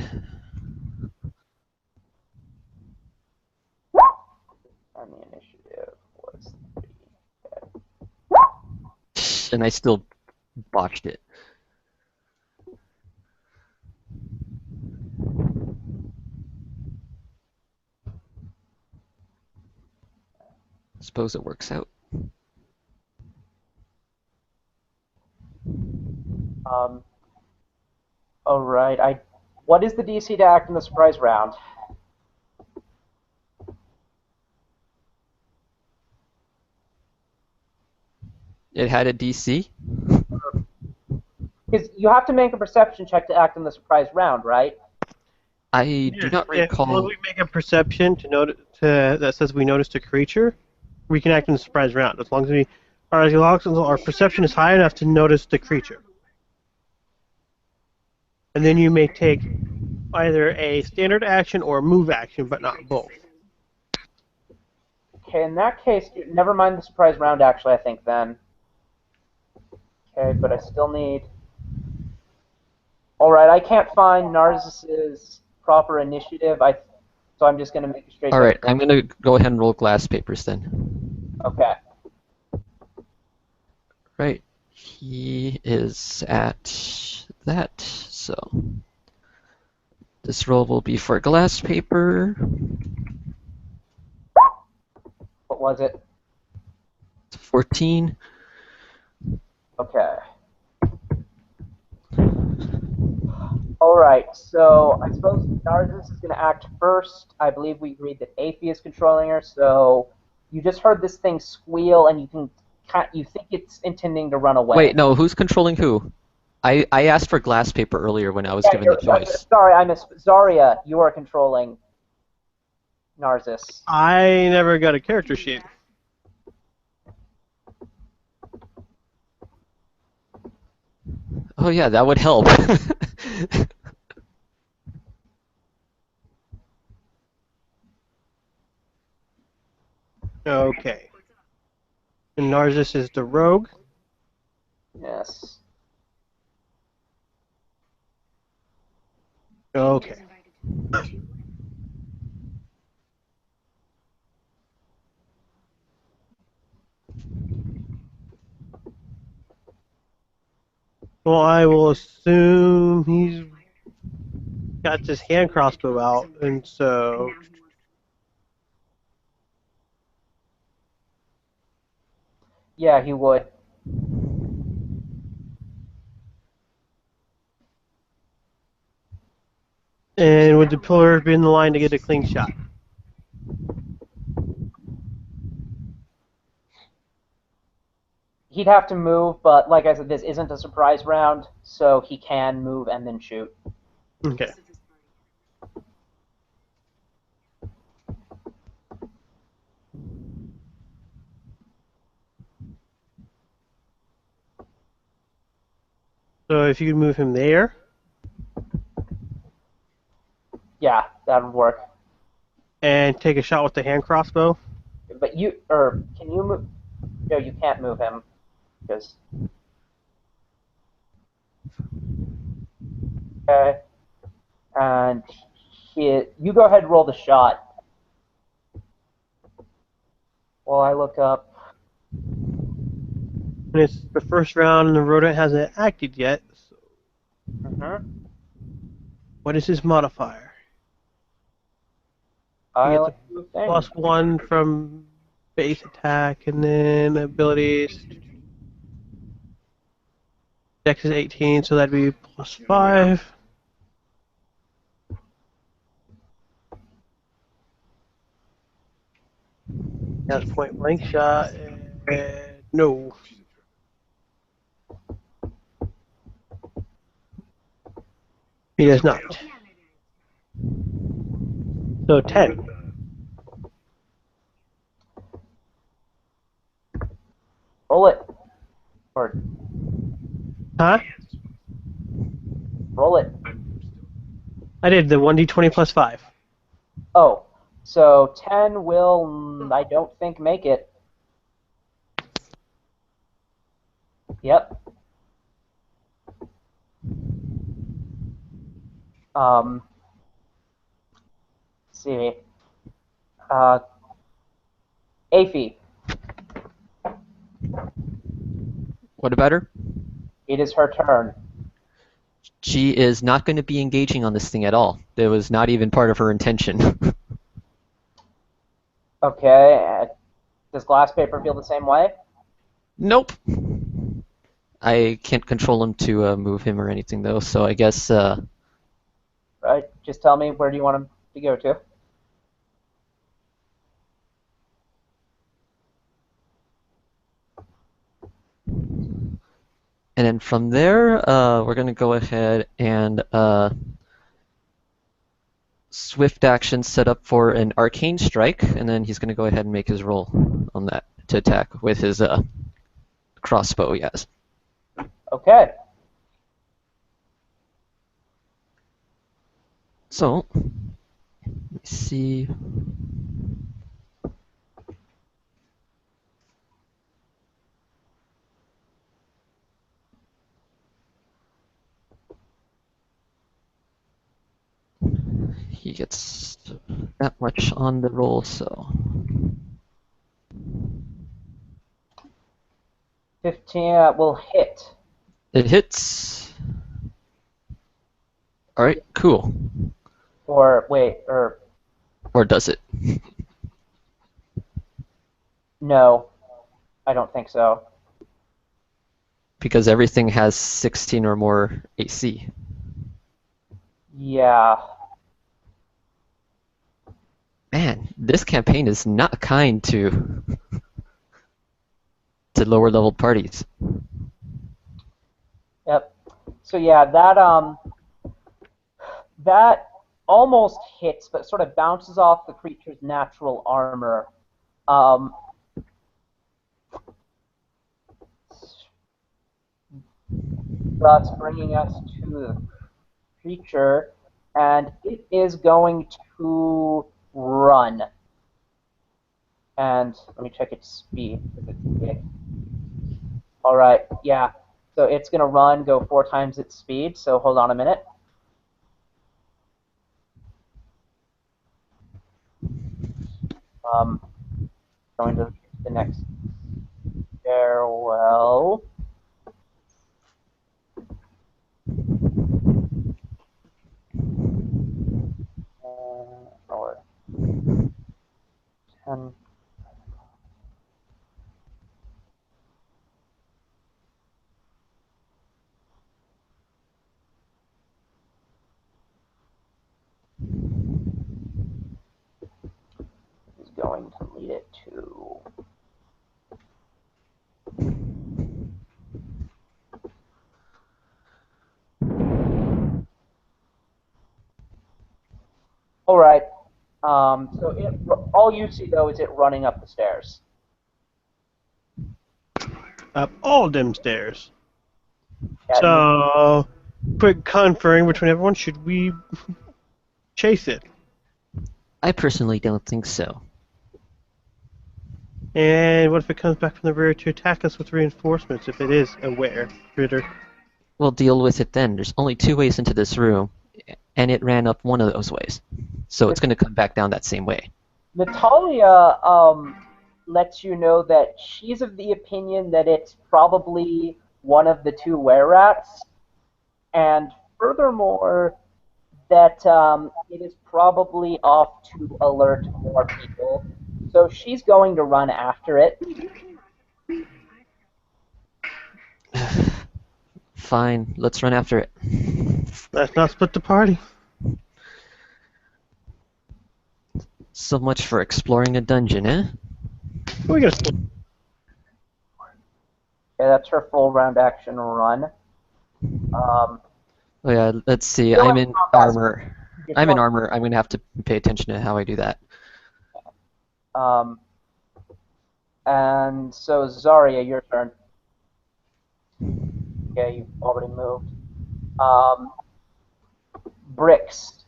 And the initiative was 3. And I still botched it. Suppose it works out. All right. What is the DC to act in the surprise round? It had a DC? Because you have to make a perception check to act in the surprise round, right? I do not recall. When we make a perception that says we noticed a creature, we can act in the surprise round as long as our perception is high enough to notice the creature. And then you may take either a standard action or a move action, but not both. Okay, in that case, never mind the surprise round, actually, I think, then. Okay, but I still need... Alright, I can't find Narcissus' proper initiative, so I'm just going to make a straight... Alright, I'm going to go ahead and roll glass papers then. Okay. Right, he is at that, so... This roll will be for glass paper. What was it? 14. Okay. Alright, so I suppose Narcissus is going to act first. I believe we agreed that Aphie is controlling her, so you just heard this thing squeal, and you think it's intending to run away. Wait, no, who's controlling who? I asked for glass paper earlier when I was given the choice. Sorry, I missed. Zarya, you are controlling Narcissus. I never got a character sheet. Oh yeah, that would help. Okay. And Narcissus is the rogue. Yes. Okay. Well, I will assume he's got his hand crossbow out, and so... Yeah, he would. And would the pillar be in the line to get a clean shot? He'd have to move, but like I said, this isn't a surprise round, so he can move and then shoot. Okay. So if you can move him there. Yeah, that would work. And take a shot with the hand crossbow. But can you move? No, you can't move him because. Okay, and you go ahead and roll the shot. While I look up. And it's the first round, and the rodent hasn't acted yet. So what is his modifier? He I gets like a to think. +1 from base attack, and then abilities. Dex is 18, so that'd be +5. That's point blank shot. No. He does not. So 10. Roll it. Or Huh? roll it. I did the 1d20 +5. Oh, so 10 will, I don't think, make it. Yep. Let's see. Aphie, What about her? it is her turn. She is not going to be engaging on this thing at all. That was not even part of her intention. Okay. Does glass paper feel the same way? Nope. I can't control him to move him or anything though, so I guess Right. Just tell me, where do you want him to go to? and then from there we're going to go ahead and swift action set up for an arcane strike, and then he's going to go ahead and make his roll on that to attack with his crossbow, yes. Okay. So, let me see. He gets that much on the roll, so 15 will hit. it hits. All right, cool. Or, wait, Or does it? no. I don't think so. Because everything has 16 or more AC. Yeah. Man, this campaign is not kind to lower level parties. Yep. So yeah, that almost hits, but sort of bounces off the creature's natural armor. Thus bringing us to the creature, and it is going to run. And let me check its speed. All right, yeah. So it's going to run, go 4 times its speed. So hold on a minute. Going to the next stairwell. Or 10. Is going to lead it to All right. All you see though is it running up the stairs. Up all them stairs. Yeah, So, quick conferring between everyone. Should we chase it? I personally don't think so. And what if it comes back from the rear to attack us with reinforcements if it is aware, critter? We'll deal with it then. There's only 2 ways into this room, and it ran up one of those ways. So it's going to come back down that same way. Natalia lets you know that she's of the opinion that it's probably one of the two were-rats, and furthermore, that it is probably off to alert more people. So she's going to run after it. Fine, let's run after it. Let's not split the party. So much for exploring a dungeon, eh? We're gonna split. Okay, that's her full round action run. Oh yeah, let's see. Still I'm in in combat. armor. You're I'm in still- armor. I'm going to have to pay attention to how I do that. And so Zarya, your turn. Okay, you've already moved. Bricks.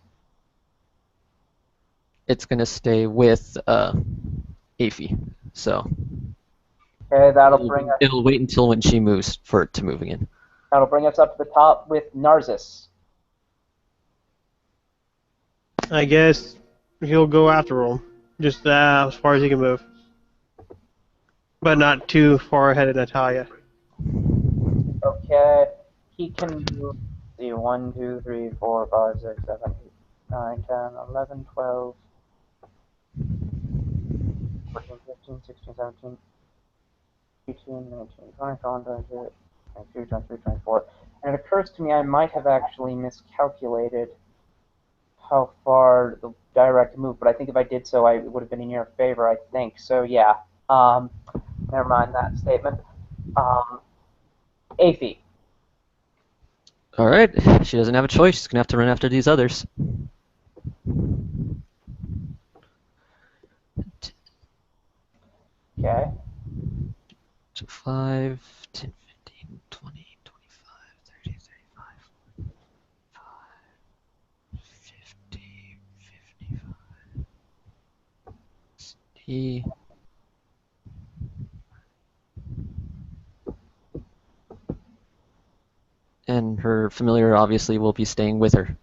It's going to stay with Aphie. So Okay, that'll bring us. it'll wait until when she moves for it to move again. That'll bring us up to the top with Narcissus. I guess he'll go after him, just as far as he can move, but not too far ahead of Natalia. Okay, he can move. See, 1, 2, 3, 4, 5, 6, 7, 8, 9, 10, 11, 12, 14, 15, 16, 17, 18, 19, 20, 21, 22, 23, 24. And it occurs to me I might have actually miscalculated how far the direct move, but I think if I did so, it would have been in your favor, I think. So, yeah. Never mind that statement. Aphie. Alright, she doesn't have a choice. She's going to have to run after these others. Okay. 5, 10, 15, 20, 25, 30, 35, 50, 55, 60. And her familiar obviously will be staying with her.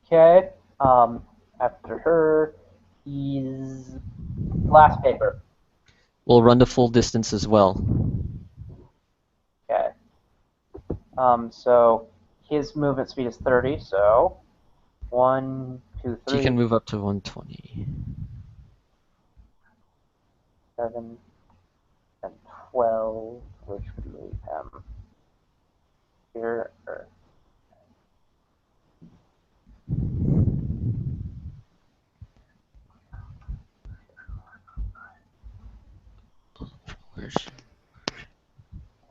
Okay. After her is glass paper. We'll run the full distance as well. Okay. So his movement speed is 30, so 1, 2, 3, She can move up to 120. 7, and 12, which would leave him here. Where's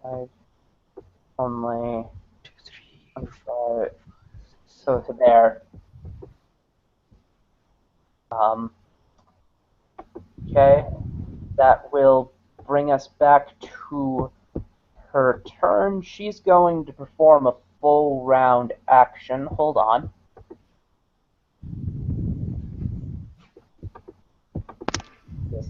5, only 2, 3, 5, so to there. Okay, that will bring us back to her turn. She's going to perform a full round action. Hold on.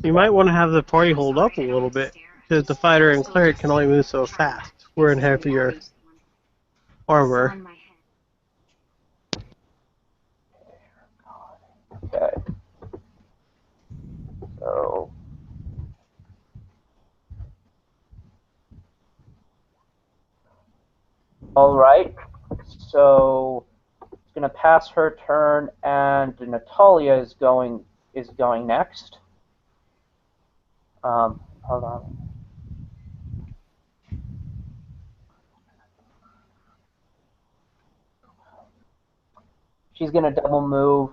You might want to have the party hold up a little bit, because the fighter and cleric can only move so fast. We're in heavier armor. Okay. So all right. So it's gonna pass her turn, and Natalia is going next. Hold on. She's gonna double move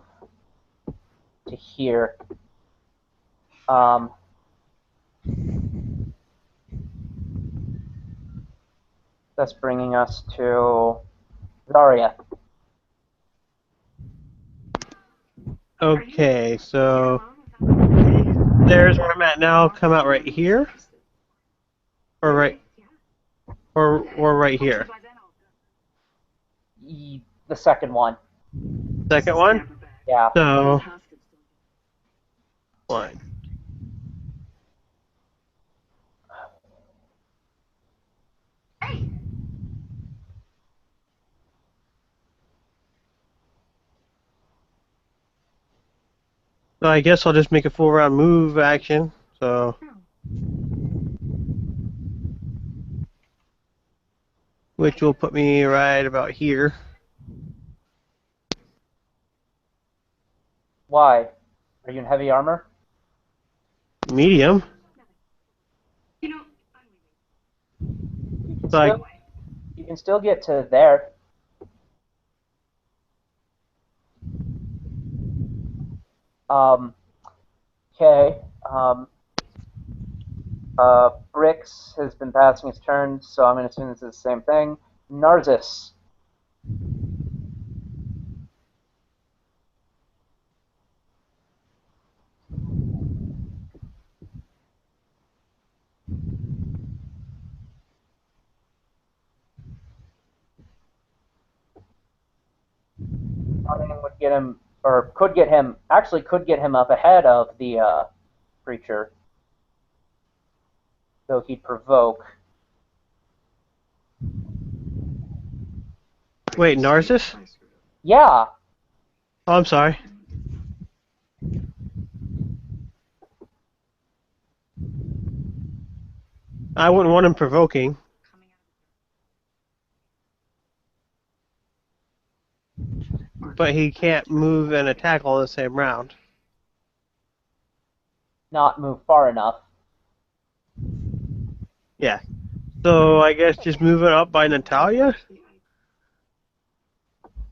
to here. That's bringing us to Zarya. Okay, so there's where I'm at now. Come out right here, or right here. The second one. Second one. Yeah. So one. So I guess I'll just make a full round move action. So which will put me right about here. Why? Are you in heavy armor? Medium. You can So I, still, you can still get to there. Okay. Brix has been passing his turn, so I'm going to assume this is the same thing. Narcissus. Running would get him, or could get him, actually could get him up ahead of the creature. Though he'd provoke. wait, Narcissus? Yeah. Oh, I'm sorry. I wouldn't want him provoking. But he can't move and attack all in the same round. Not move far enough. Yeah. So I guess just move it up by Natalia?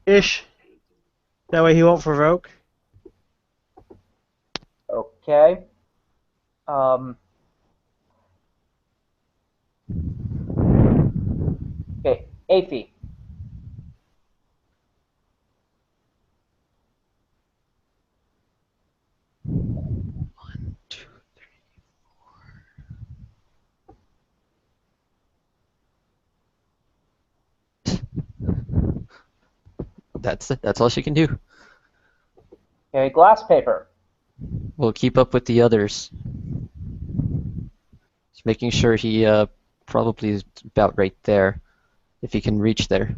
Ish. That way he won't provoke. Okay. Okay, Aphie. One, two, that's all she can do. Okay, glass paper. We'll keep up with the others. Just making sure he probably is about right there, if he can reach there.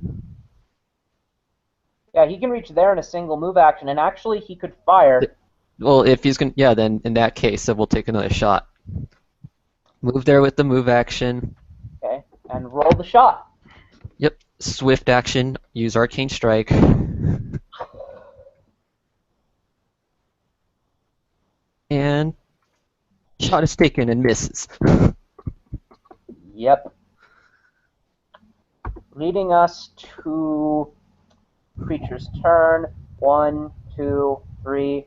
Yeah, he can reach there in a single move action, and actually he could fire. Well, if he's gonna, yeah, then in that case, we'll take another shot. Move there with the move action. Okay, and roll the shot. Yep, swift action. Use arcane strike. And shot is taken and misses. Yep. Leading us to creature's turn. 1, 2, 3.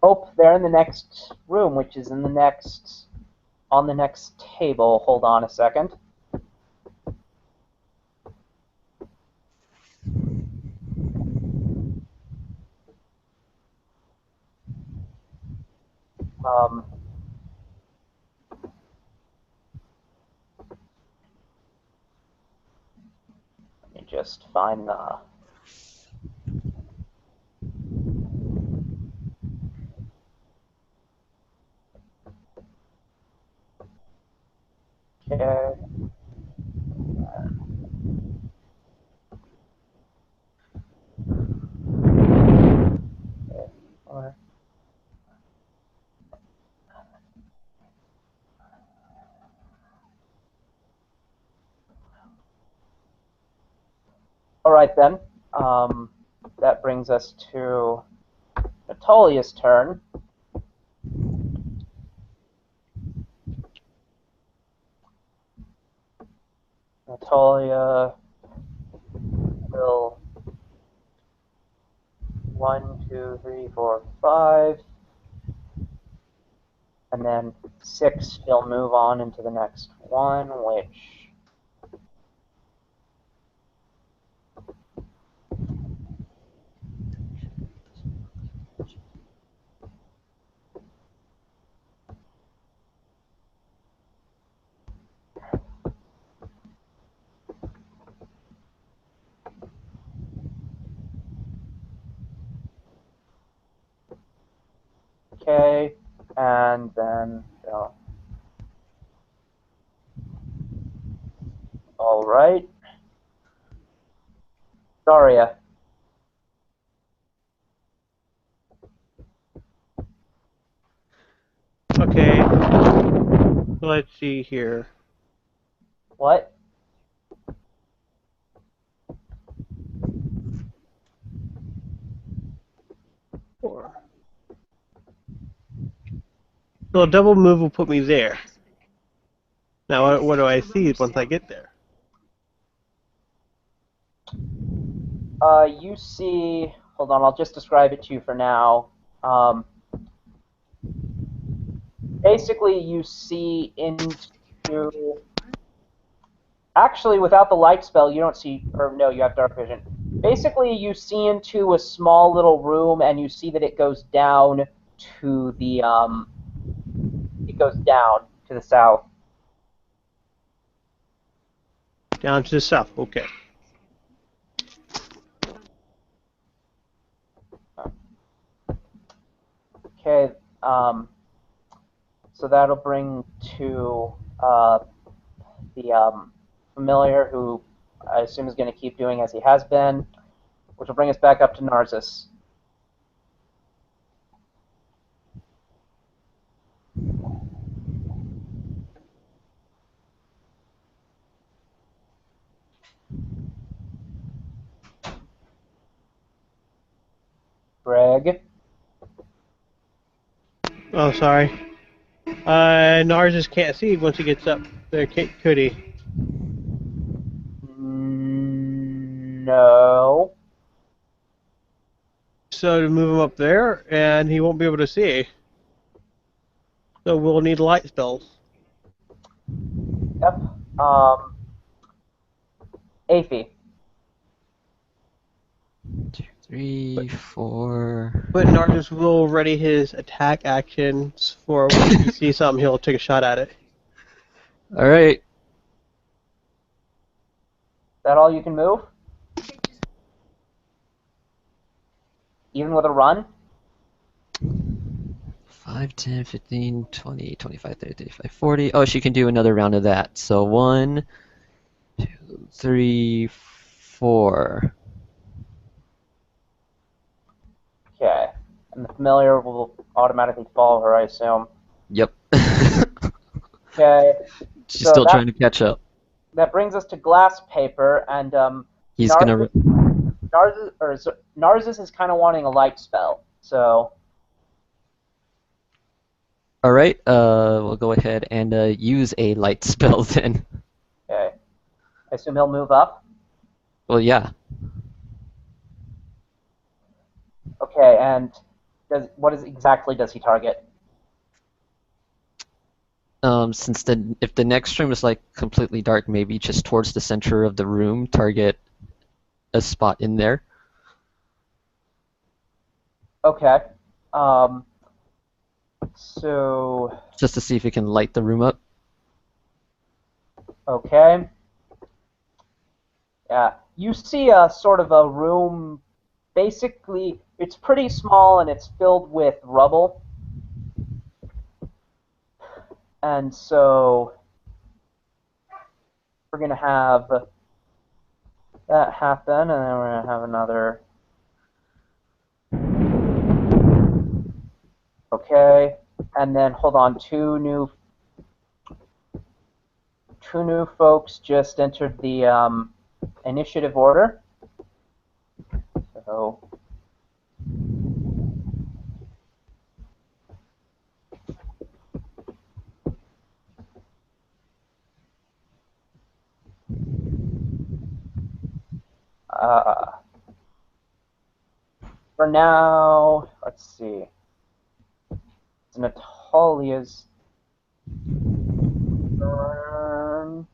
Oh, they're in the next room, which is in the next, on the next table. Hold on a second. Um, let me just find the. Okay. All right then. That brings us to Natalia's turn. Natalia will 1, 2, 3, 4, 5, and then 6. She'll move on into the next one, which Okay, and then all right, Daria. Okay. Let's see here. What? Four. So a double move will put me there. Now, what do I see once I get there? You see. Hold on, I'll just describe it to you for now. Basically, you see into. Actually, without the light spell, you don't see. Or no, you have dark vision. Basically, you see into a small little room, and you see that it goes down to the. It goes down to the south. Down to the south. Okay. Okay. So that'll bring to the familiar, who I assume is going to keep doing as he has been, which will bring us back up to Narcissus. Greg. Oh, sorry. Narcissus can't see once he gets up there, could he? No. So to move him up there, and he won't be able to see. So we'll need light spells. Yep. Aphie. 2, 3, 4. But Narcissus will ready his attack actions for when he sees something, he'll take a shot at it. All right. Is that all you can move? Even with a run? 5, 10, 15, 20, 25, 30, 35, 40. Oh, she can do another round of that. So 1, 2, 3, 4. Okay. And the familiar will automatically follow her, I assume. Yep. Okay. She's So still that, trying to catch up. that brings us to glass paper, and He's gonna. Narcissus is kind of wanting a light spell, so. All right. We'll go ahead and use a light spell then. Okay. I assume he'll move up. Well, yeah. Okay, and what exactly does he target? Since if the next room is like completely dark, maybe just towards the center of the room, target a spot in there. Okay. So. Just to see if it can light the room up. Okay. Yeah. You see a sort of a room. Basically, it's pretty small and it's filled with rubble. And so we're going to have that happen, and then we're going to have another. Okay. And then, hold on, two new folks just entered the initiative order. So. For now, let's see. It's Natalia's turn.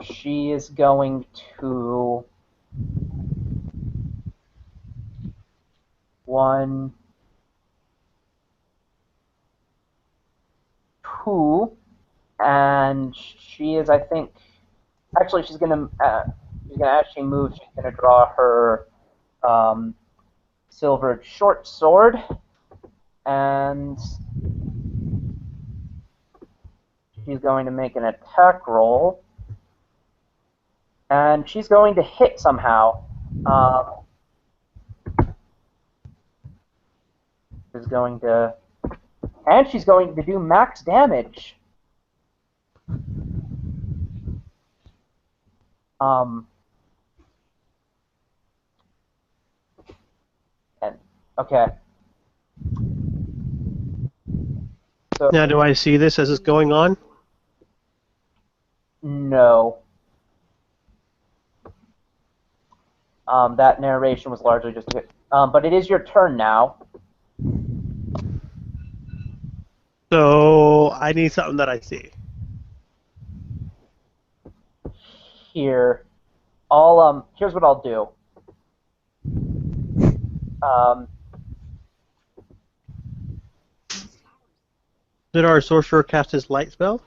She is going to 1, 2, and she is, I think, actually she's gonna actually move. She's gonna draw her silvered short sword, and she's going to make an attack roll, and she's going to hit somehow. She's going to do max damage. Okay. So Now, do I see this as it's going on? no. That narration was largely just a bit. But it is your turn now. So I need something that I see. Here, here's what I'll do. Did our sorcerer cast his light spell?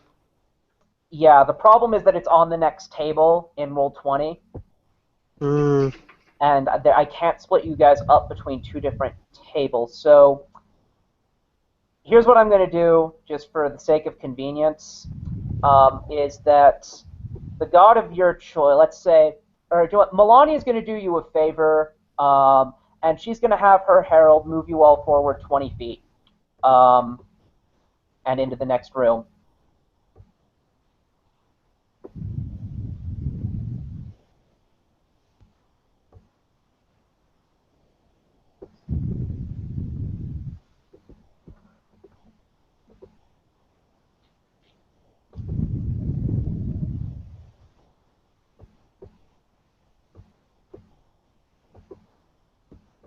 Yeah, the problem is that it's on the next table in roll 20. And I can't split you guys up between two different tables. So here's what I'm going to do, just for the sake of convenience, is that the god of your choice, let's say, or Melania is going to do you a favor, and she's going to have her herald move you all forward 20 feet and into the next room.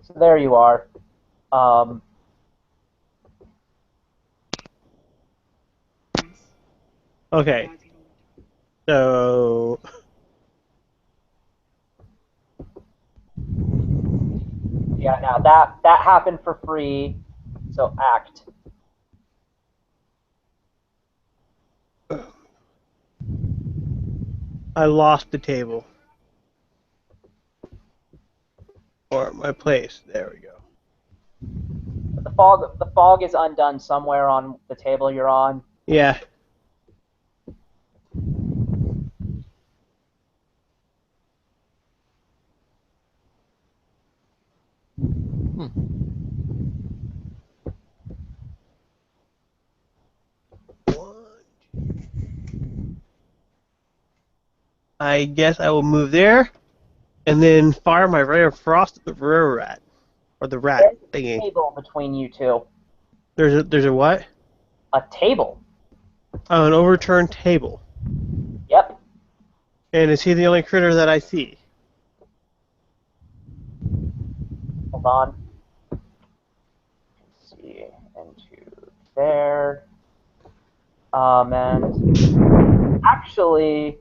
So there you are. Okay. So Yeah, now that happened for free, so act. I lost the table. Or my place. There we go. The fog is undone somewhere on the table you're on. Yeah. I guess I will move there, and then fire my ray of frost at the river rat, or the rat There's a thingy. table between you two. There's a what? A table. Oh, an overturned table. Yep. And is he the only critter that I see? Hold on. Let's see, into there. And actually,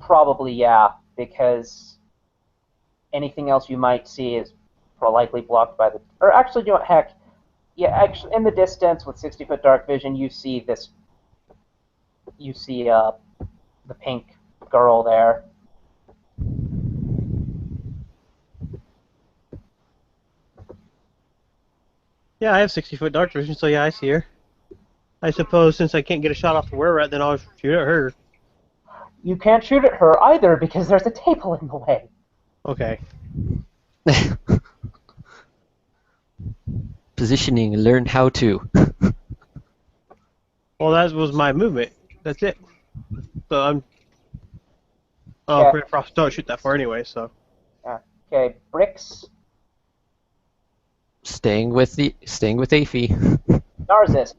probably yeah, because anything else you might see is likely blocked by the. Or actually, you know what? Heck, yeah. Actually, in the distance with 60-foot dark vision, you see this. You see the pink girl there. Yeah, I have 60-foot dark vision, so yeah, I see her. I suppose since I can't get a shot off the were rat, then I'll shoot at her. You can't shoot at her either because there's a table in the way. Okay. Positioning, learn how to. Well, that was my movement. That's it. So I'm. Oh, Okay. Ray of Frost don't shoot that far anyway, so. Yeah. Okay, bricks. Staying with Aphie. Narcissus.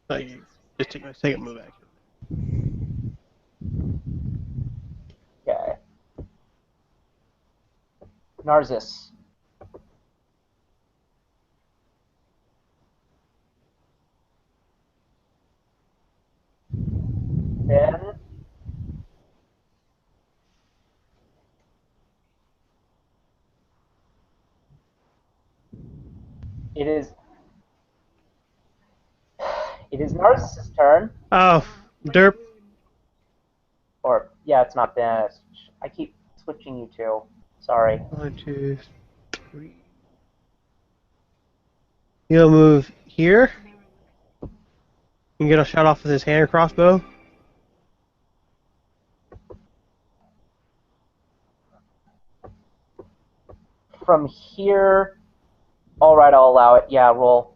I just take my second move action. Okay. Narcissus. Then it is Narcissus' turn. Oh, derp. Or yeah, it's not Ben. I keep switching you two? Sorry. 1, 2, 3. He'll move here. You can get a shot off with his hand crossbow. From here, all right, I'll allow it. Yeah, roll.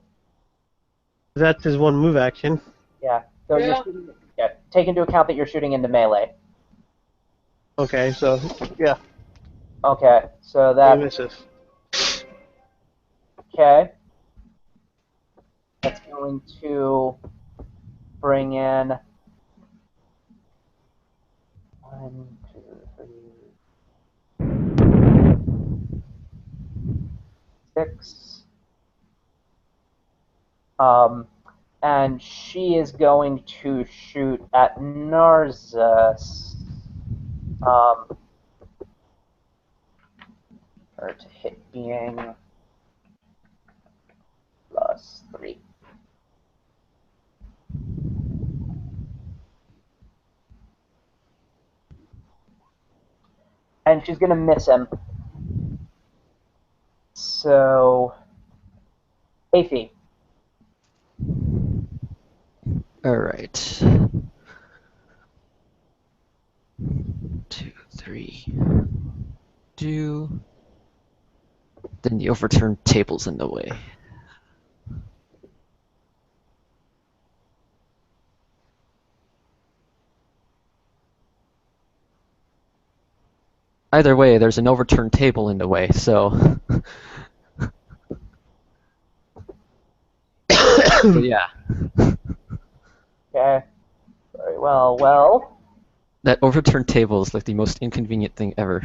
That's his one move action. Yeah. So you're shooting, yeah. Take into account that you're shooting into melee. Okay, so yeah, Okay. So he that. misses. Okay. That's going to bring in 1, 2, 3, 6. And she is going to shoot at Narzus. Her to hit being +3. And she's going to miss him. So, Aphie. Alright. 2, 3. Then the overturned table's in the way. Either way, there's an overturned table in the way, so... So yeah. Okay. Very well. Well, That overturned table is like the most inconvenient thing ever.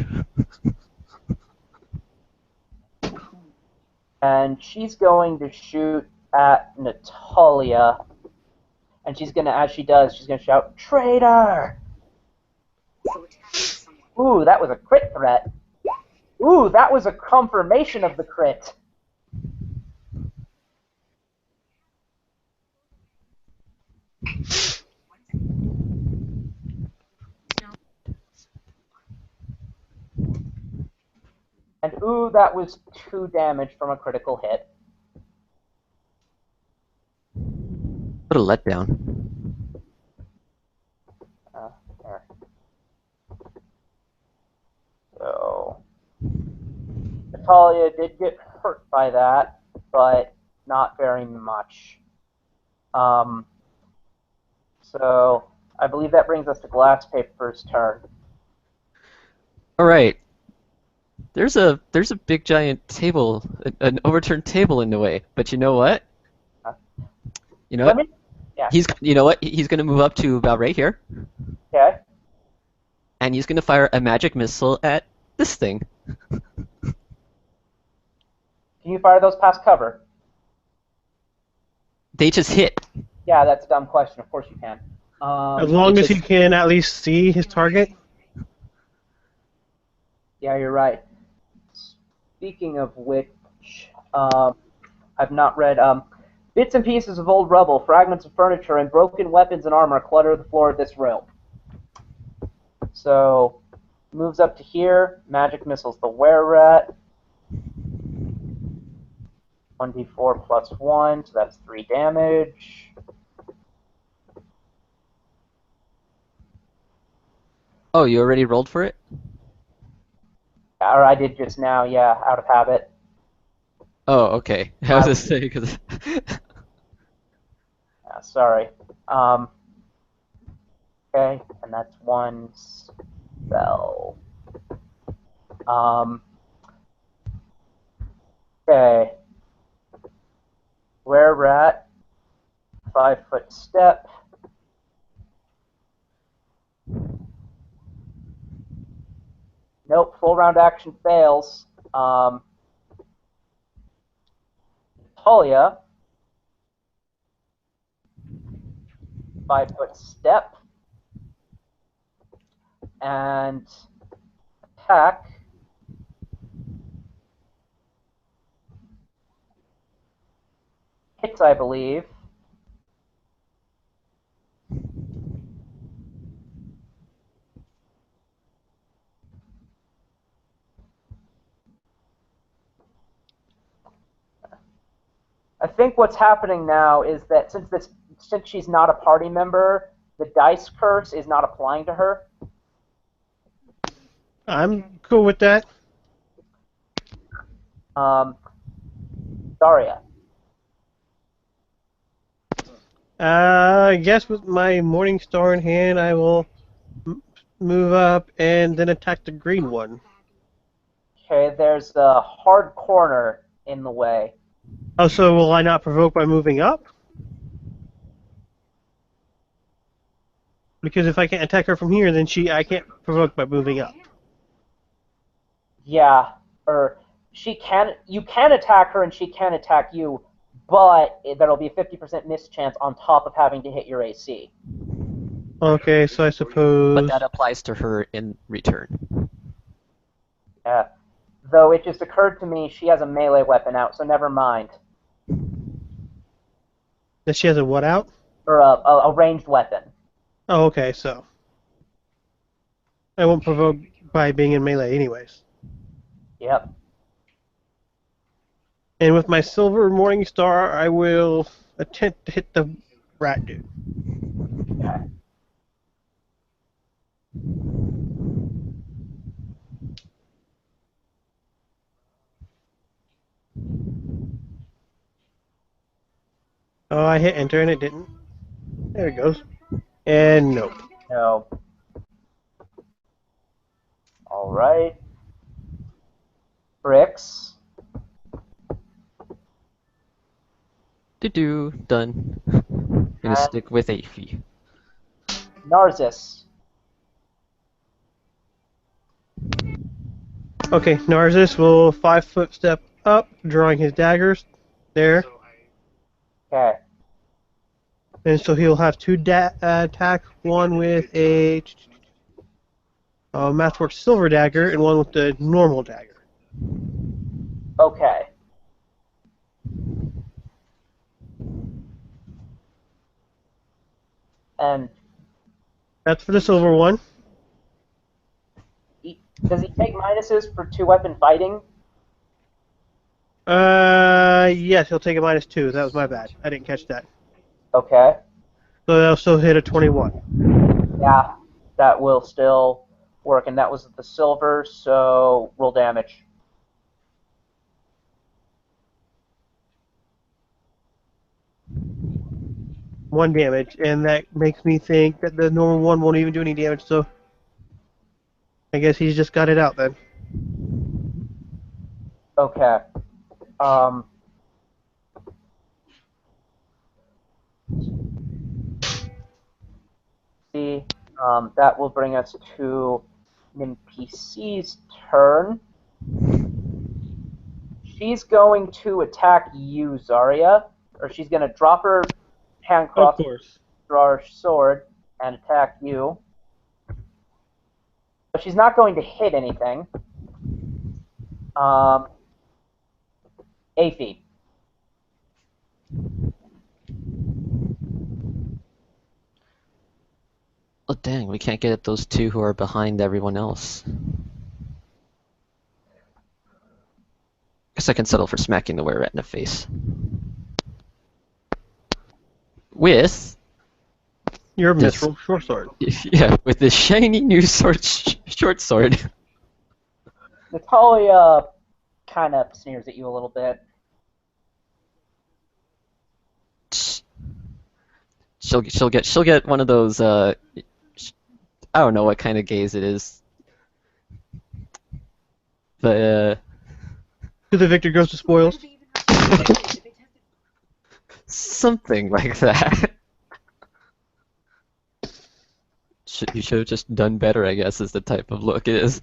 and she's going to shoot at Natalia. And she's going to, as she does, she's going to shout, "Traitor!" Ooh, that was a crit threat. Ooh, that was a confirmation of the crit. And ooh, that was 2 damage from a critical hit. What a letdown. There. So, Natalia did get hurt by that, but not very much. So, I believe that brings us to Glass Paper's turn. Alright. There's a big giant table, an overturned table in the way. But you know what? You know Let what? me, yeah. You know what? He's gonna move up to about right here, Okay. and he's gonna fire a magic missile at this thing. Can you fire those past cover? They just hit. Yeah, that's a dumb question. Of course you can. As long as just- he can at least see his target. Yeah, you're right. Speaking of which, I've not read. Bits and pieces of old rubble, fragments of furniture, and broken weapons and armor clutter the floor of this room. So, moves up to here. Magic missiles the were-rat. 1d4 plus 1, so that's 3 damage. Oh, you already rolled for it? Or I did just now, yeah, out of habit. Oh, okay. I was just saying because. Yeah, sorry. Okay, and that's 1 spell. Okay. Were-rat. 5-foot step. Nope, full round action fails. Talia. 5-foot step. And attack. Hits, I believe. I think what's happening now is that since she's not a party member, the dice curse is not applying to her. I'm cool with that. Daria. I guess with my Morning Star in hand, I will move up and then attack the green one. Okay, there's a hard corner in the way. Oh, so will I not provoke by moving up? Because if I can't attack her from here, then I can't provoke by moving up. Yeah, or you can attack her and she can attack you, but there'll be a 50% miss chance on top of having to hit your AC. Okay, so I suppose... But that applies to her in return. Yeah. Though it just occurred to me she has a melee weapon out, so never mind. That she has a what out? Or a ranged weapon. Oh, okay, so... I won't provoke by being in melee anyways. Yep. And with my silver Morning Star, I will attempt to hit the rat dude. Okay. Oh, I hit enter and it didn't. There it goes. And nope. No. Alright. Bricks. Done. Gonna stick with Aphie. Narcissus. Okay, Narcissus will 5-foot step up, drawing his daggers. There. Okay. And so he'll have two attack, one with a Mathworks silver dagger and one with the normal dagger. Okay. And That's for the silver one. does he take minuses for 2-weapon fighting? Yes, he'll take a -2. That was my bad. I didn't catch that. Okay. So they'll still hit a 21. Yeah, that will still work, and that was the silver, so roll damage. One damage, and that makes me think that the normal one won't even do any damage, so I guess he's just got it out then. Okay. See, that will bring us to NPC's turn. She's going to attack you, Zarya, or she's going to drop her hand Of cross, course. draw her sword, and attack you. But she's not going to hit anything. Aphie. Oh dang, we can't get at those two who are behind everyone else. Guess I can settle for smacking the were-rat in the face. With... Your This- mithril short sword. Yeah, with this shiny new short sword. Natalia kind of sneers at you a little bit. She'll get one of those I don't know what kind of gaze it is. But To the victor goes to spoils. something like that. You should have just done better, I guess, is the type of look it is.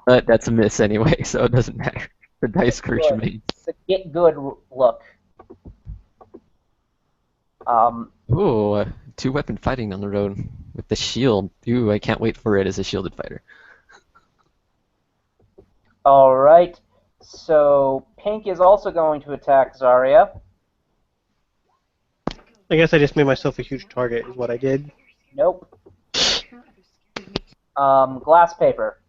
But that's a miss anyway, so it doesn't matter. The dice curse Good. remains. It's a get good look. Ooh, 2-weapon fighting on the road with the shield. Ooh, I can't wait for it as a shielded fighter. Alright, so Pink is also going to attack Zarya. I guess I just made myself a huge target, is what I did. Nope. Glass paper.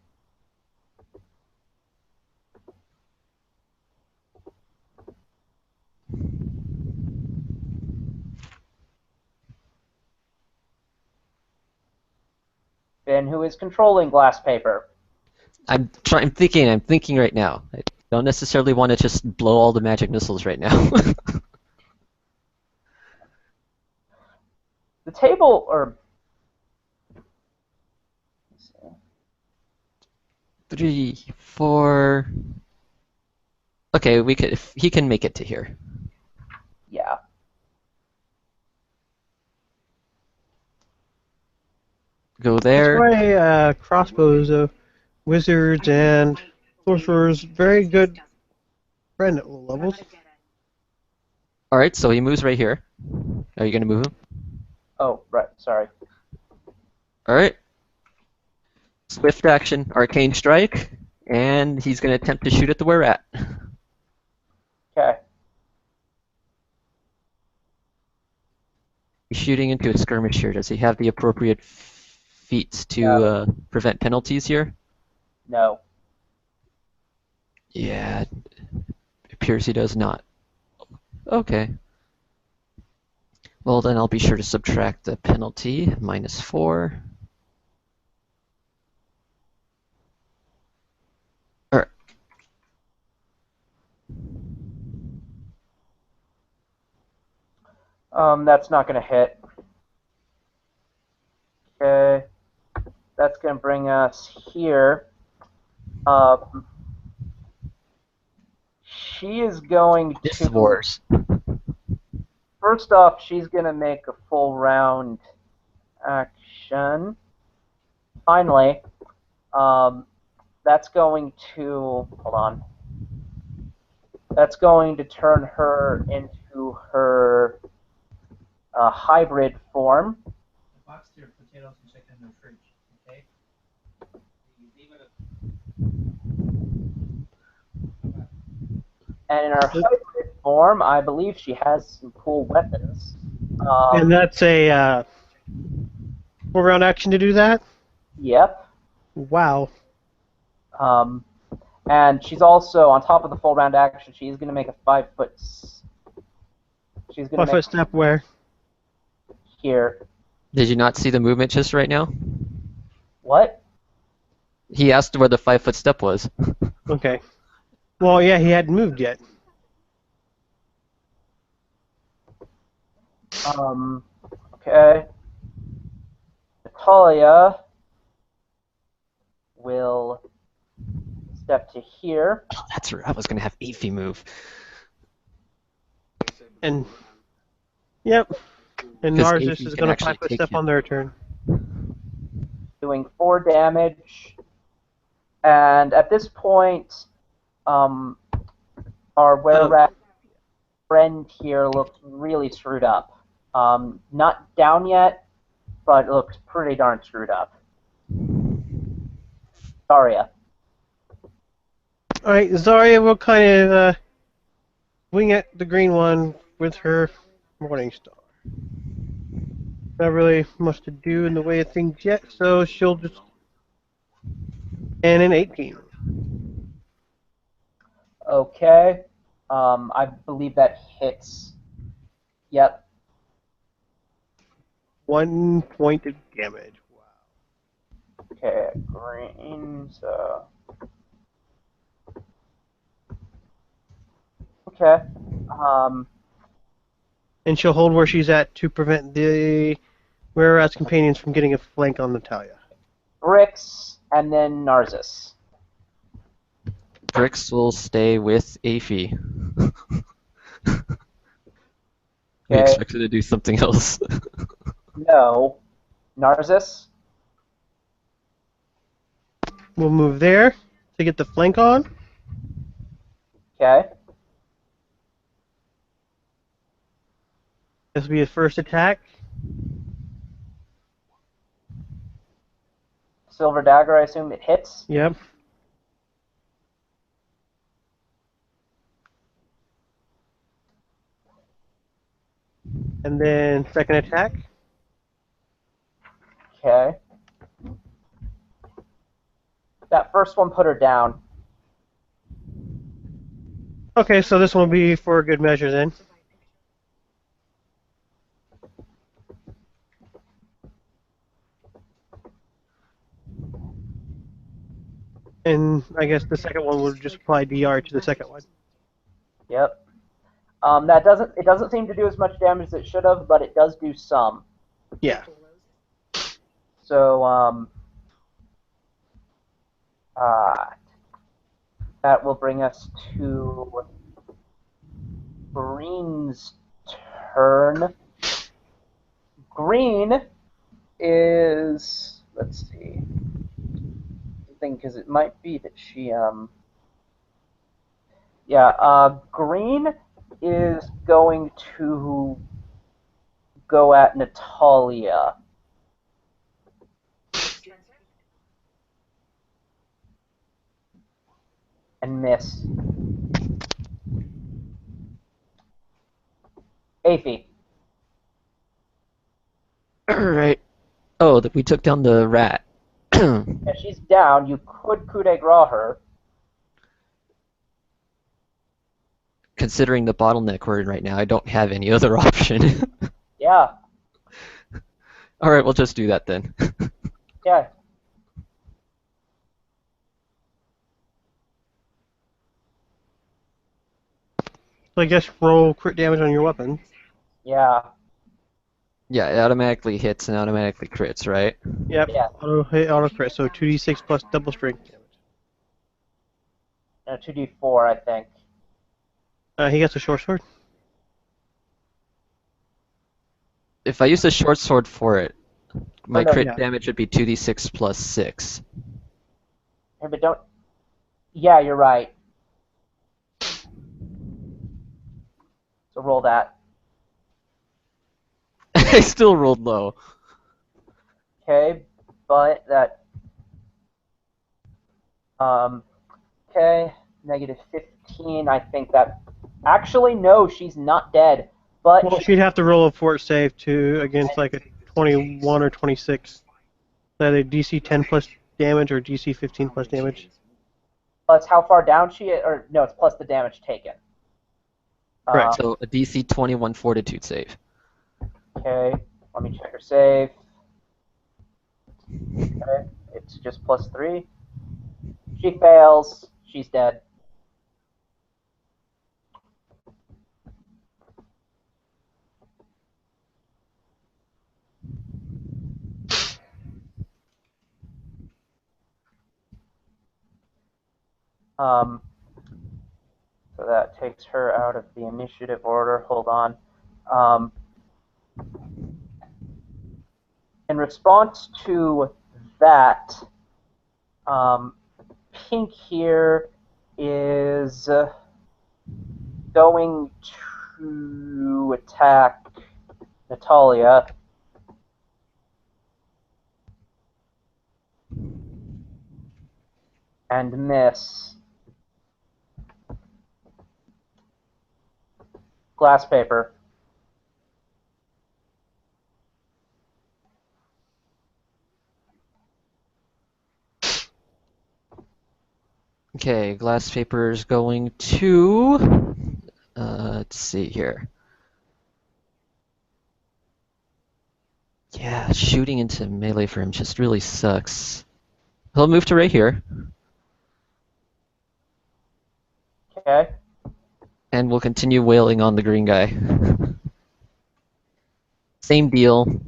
barbarian who is controlling glass paper. I'm thinking right now. I don't necessarily want to just blow all the magic missiles right now. The table, or 3, 4. Okay, we could. He can make it to here. yeah. Go That's there. why crossbows of wizards and sorcerers very good friend at low levels. All right, so he moves right here. Are you gonna move him? Oh, right. Sorry. All right. Swift action, arcane strike, and he's gonna attempt to shoot at the were rat. Okay. He's shooting into a skirmisher. Does he have the appropriate feats to prevent penalties here? No. Yeah, it appears he does not. Okay. Well, then I'll be sure to subtract the penalty, -4. Alright. That's not going to hit. Okay. That's going to bring us here. She is going This to... wars. First off, she's going to make a full round action. Finally, that's going to... Hold on. That's going to turn her into her hybrid form. Box your potatoes and chicken in the fridge, okay? And in her hybrid form, I believe she has some cool weapons. And that's a 4-round action to do that? Yep. Wow. And she's also, on top of the full round action, she's going to make a 5-foot... She's going to 5-foot step where? here. Did you not see the movement just right now? What? He asked where the 5-foot step was. Okay. Well, yeah, he hadn't moved yet. Okay. Natalia will step to here. Oh, that's right. I was gonna have Aoife move. And, yep. And 'Cause Narcissus Aoife is can going to actually 5-foot take step him. on their turn. Doing 4 damage. And at this point, our were-rat friend here looks really screwed up. Not down yet, but it looks pretty darn screwed up. Zarya. Alright, Zarya will kind of wing at the green one with her Morning Star. Not really much to do in the way of things yet, so she'll just... And an 18. Okay. I believe that hits. Yep. 1 point of damage. Wow. Okay, green, so... Okay. And she'll hold where she's at to prevent the Were-Rat's companions from getting a flank on Natalia. Bricks, and then Narcissus. Brix will stay with Aoife. We Okay. expected to do something else. No. Narcissus. We'll move there to get the flank on. Okay. This will be his first attack. Silver Dagger, I assume it hits. Yep. And then second attack. Okay. That first one put her down. Okay, so this one will be for good measure then. And I guess the second one would just apply DR to the second one. Yep. It doesn't seem to do as much damage as it should have, but it does do some. Yeah. So that will bring us to Green's turn. Green is, let's see, because it might be that she Green is going to go at Natalia. And miss. Aphie. Alright. Oh, we took down the rat. Yeah, she's down. You could coup de grace her. Considering the bottleneck we're in right now, I don't have any other option. Yeah. Alright, we'll just do that then. Yeah. So I guess roll crit damage on your weapon. Yeah. Yeah, it automatically hits and automatically crits, right? Yep. Yeah. Auto hit, auto crit. So 2d6 plus double strength damage. No, 2d4, I think. He gets a short sword. If I use a short sword for it, my no, crit yeah. damage would be 2d6 plus 6. Hey, but don't. Yeah, you're right. So roll that. I still rolled low. Okay, but that. Okay, negative 15. I think that. Actually, no, she's not dead. But Well, she'd have to roll a fort save to against like a 21 or 26. Either DC 10 plus damage or DC 15 plus damage. plus how far down she is, or no, it's plus the damage taken. Correct. So a DC 21 fortitude save. Okay, let me check her save. Okay, it's just plus 3. She fails. She's dead. So that takes her out of the initiative order. Hold on. In response to that, Pink here is going to attack Natalia. And miss. Glass paper. Okay, glass paper is going to. Let's see here. Yeah, shooting into melee for him just really sucks. He'll move to right here, Okay. and we'll continue wailing on the green guy. Same deal.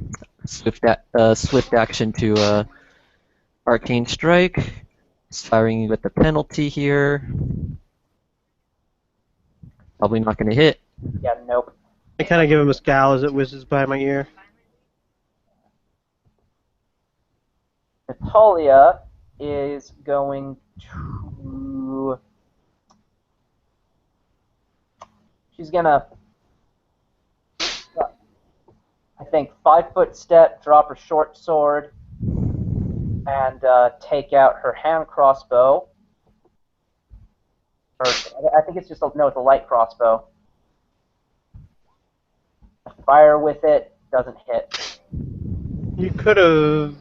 Swift action to arcane strike. He's firing with the penalty here. Probably not going to hit. Yeah, nope. I kind of give him a scowl as it whizzes by my ear. Natalia is going to. She's gonna. I think 5-foot step, drop her short sword, and take out her hand crossbow. Or I think it's just no, it's a light crossbow. Fire with it, doesn't hit. You could have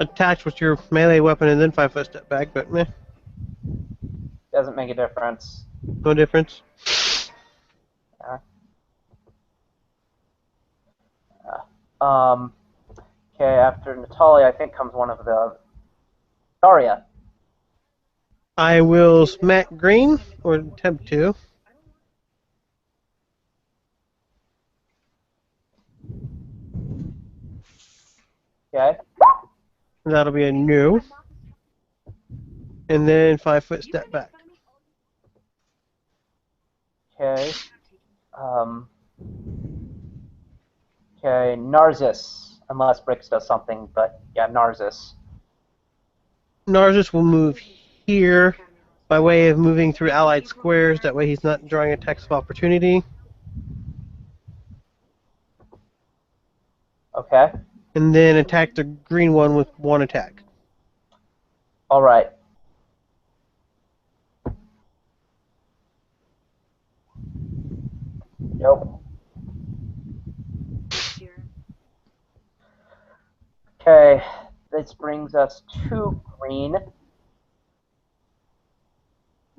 attacked with your melee weapon and then 5-foot step back, but meh, Doesn't make a difference. no difference. Okay, after Natalia, I think comes one of the Daria. I will smack green, or attempt to. Okay. That'll be a no. And then 5-foot step back. Okay. Okay, Narcissus. Unless Brix does something, but yeah, Narcissus. Narcissus will move here by way of moving through allied squares. That way he's not drawing attacks of opportunity. Okay. And then attack the green one with one attack. All right. Nope. Okay, this brings us to green.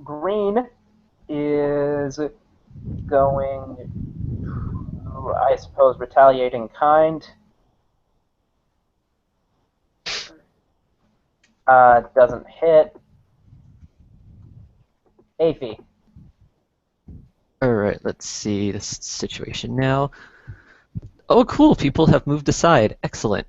Green is going to, I suppose, retaliating kind. Doesn't hit. Aphie. Alright, let's see this situation now. Oh, cool, people have moved aside. Excellent.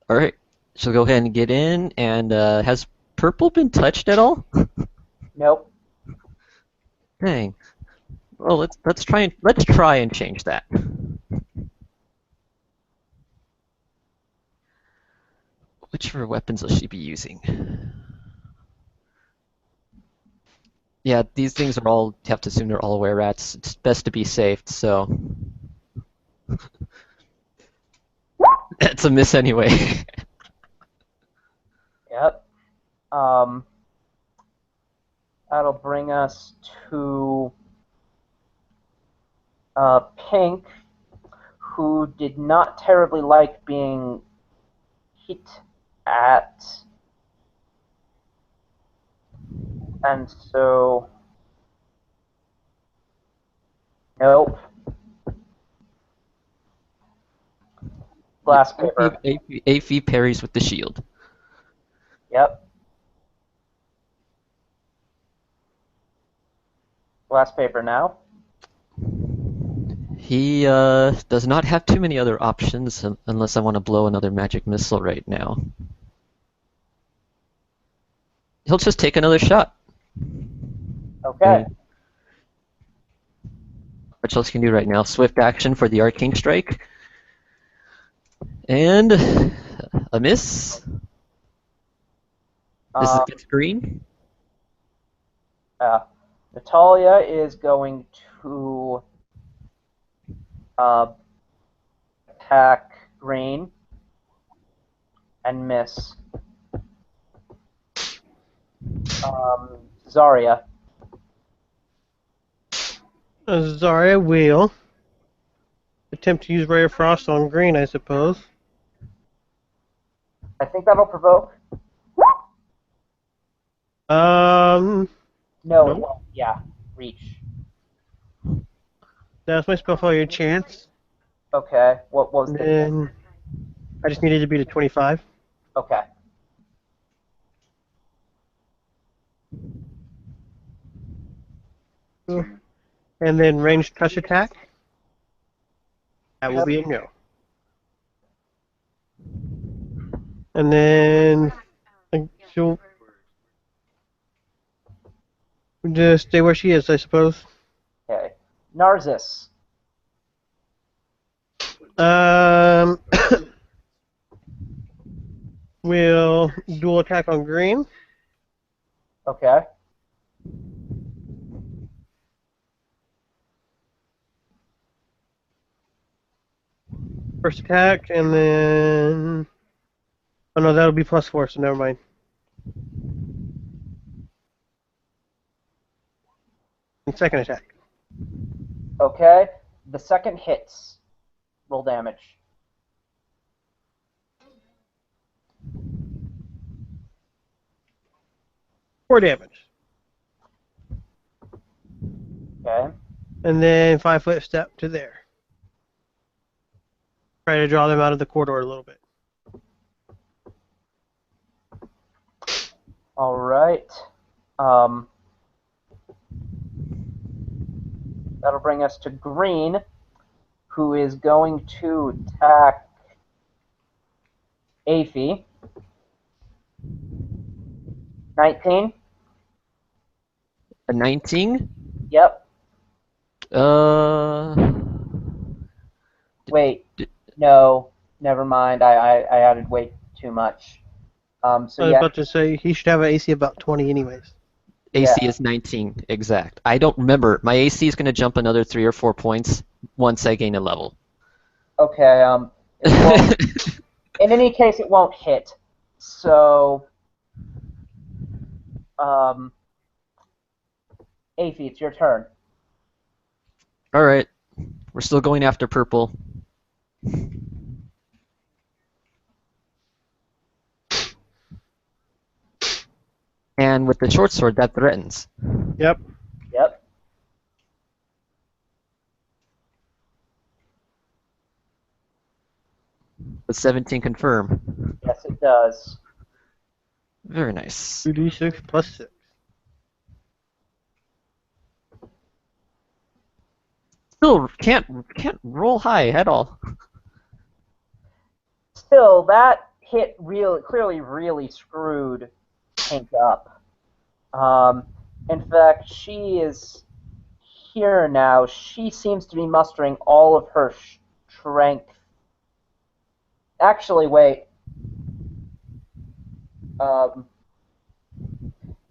Alright, she'll go ahead and get in, and has purple been touched at all? Nope. Dang. Well, let's try and change that. Which of her weapons will she be using? Yeah, these things are all, you have to assume they're all aware rats. It's best to be safe, so. That's a miss anyway. Yep. That'll bring us to Pink, who did not terribly like being hit at, and so nope. Glass paper. AP parries with the shield. Yep. Glass paper now. He does not have too many other options unless I want to blow another magic missile right now. He'll just take another shot. Okay. Which else can do right now? Swift action for the arcane strike. And a miss. This is against green. Natalia is going to attack green and miss. Zarya. Zarya will attempt to use Ray of Frost on green, I suppose. I think that'll provoke. No. No, it won't. Yeah, reach. That's my spell failure chance. Okay. What was And the? then I just needed to beat a 25. Okay. And then ranged touch attack. That will be a no. And then she'll just stay where she is, I suppose. Okay. Narcissus. Will dual attack on green. Okay. First attack, and then... Oh no, that'll be +4, so never mind. And second attack. Okay. The second hits. Roll damage. Four damage. Okay. And then 5-foot step to there. Try to draw them out of the corridor a little bit. All right. Um, that'll bring us to green, who is going to attack Aphie. 19. A 19? Yep. Uh, Wait. d- No. Never mind. I added way too much. So I was yeah. about to say he should have an AC about 20 anyways. Yeah. AC is 19, exact. I don't remember. My AC is going to jump another 3 or 4 points once I gain a level. Okay. It won't, in any case, it won't hit. So, Aphie, it's your turn. Alright, we're still going after purple. And with the short sword, that threatens. Yep. Yep. With 17 confirm. Yes, it does. Very nice. 2d6 plus 6. Still can't roll high at all. Still, that hit clearly really screwed Pink up. In fact, she is here now. She seems to be mustering all of her strength. Actually, wait.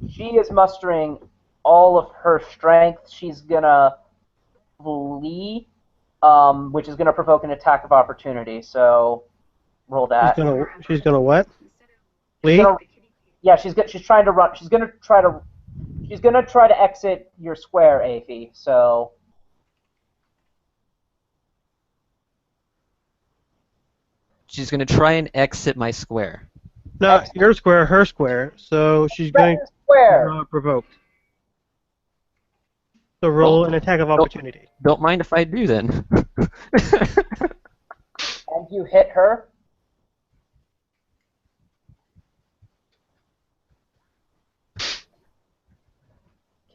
She is mustering all of her strength. She's gonna flee, which is gonna provoke an attack of opportunity. So roll that. She's gonna what? She's Flee? gonna, yeah, she's trying to run. She's gonna try to exit your square, Aphie. So She's going to try and exit my square. Not your square, her square. So she's going threaten square. to provoke. So roll an attack of opportunity. Don't mind if I do then. And you hit her.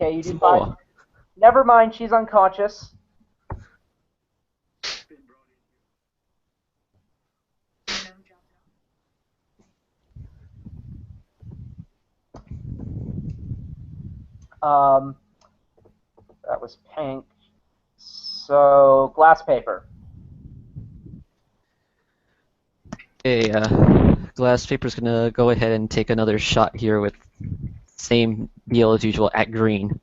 Okay, you do 5. Never mind, she's unconscious. That was pink. So, glass paper. Okay, glass paper's gonna go ahead and take another shot here with same deal as usual at green.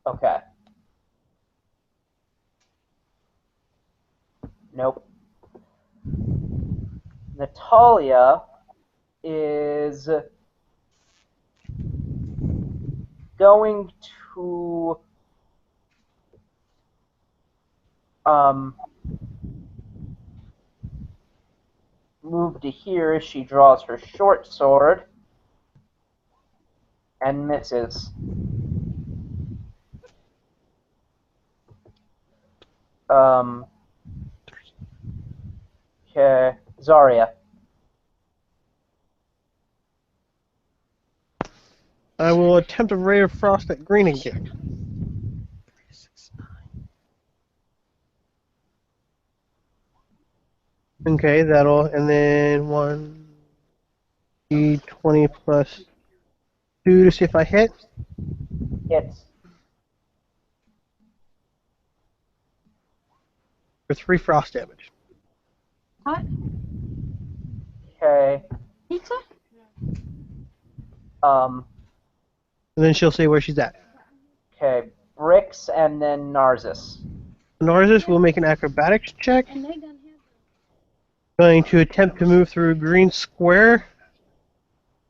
Okay. Nope. Natalia is going to move to here as she draws her short sword and misses. Okay, Zarya. I will attempt a ray of frost at green again. Okay, that'll, and then 1d20 plus 2 to see if I hit. Hits. For 3 frost damage. What? Okay. Pizza? And then she'll say where she's at. Okay, Bricks and then Narcissus. Narcissus will make an acrobatics check. And they done have Going to attempt to move through green square.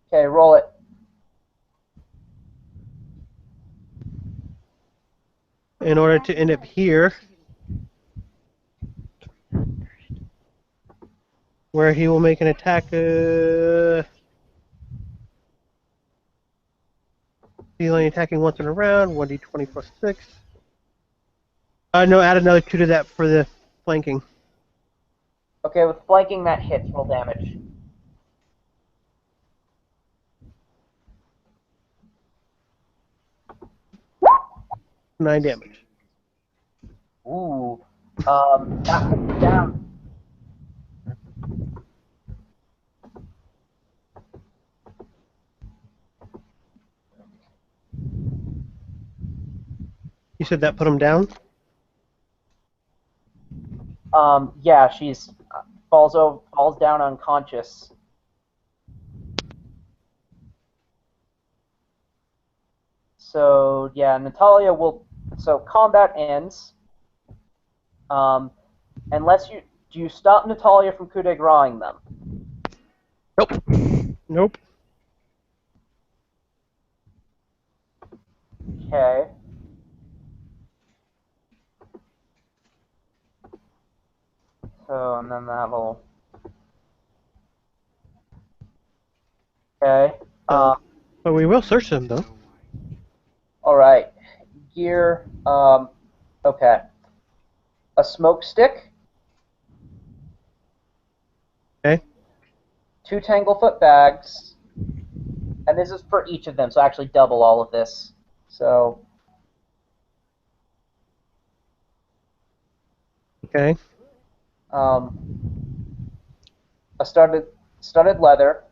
Okay, roll it. In order to end up here. Where he will make an attack. He's only attacking once in a round. 1d20 plus 6. No, add another 2 to that for the flanking. Okay, with flanking that hits, roll damage. 9 damage. Ooh. That puts me down. You said that put him down? Yeah, she's falls down unconscious. So yeah, Natalia will. So combat ends. Unless do you stop Natalia from coup de graceing them? Nope. Nope. Okay. So and then that'll. Okay. But we will search them, though. All right. Gear. Okay. A smoke stick. Okay. 2 Tanglefoot bags. And this is for each of them, so actually double all of this. So. Okay. A studded leather.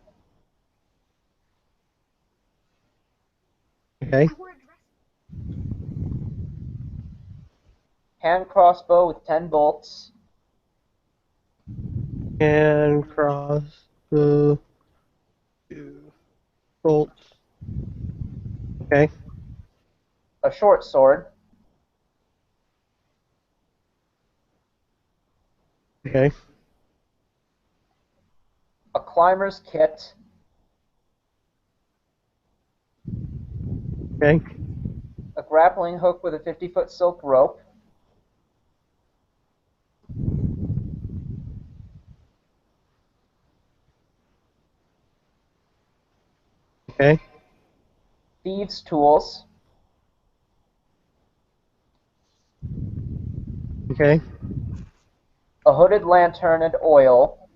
Okay. Hand crossbow with 10 bolts. And cross the 2 bolts. Okay. A short sword. Okay. A climber's kit. Okay. A grappling hook with a 50-foot silk rope. Okay. Thieves' tools. Okay. A hooded lantern and oil.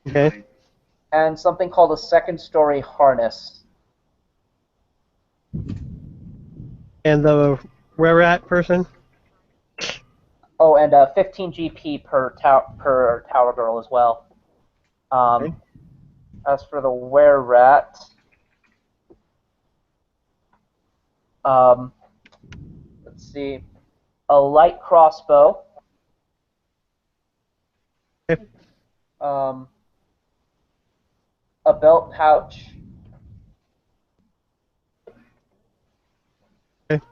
Okay. And something called a second-story harness. And the where we're at person? Oh, and 15 GP per tower girl as well. Okay. As for the were rat, let's see, a light crossbow. Okay. A belt pouch. Okay.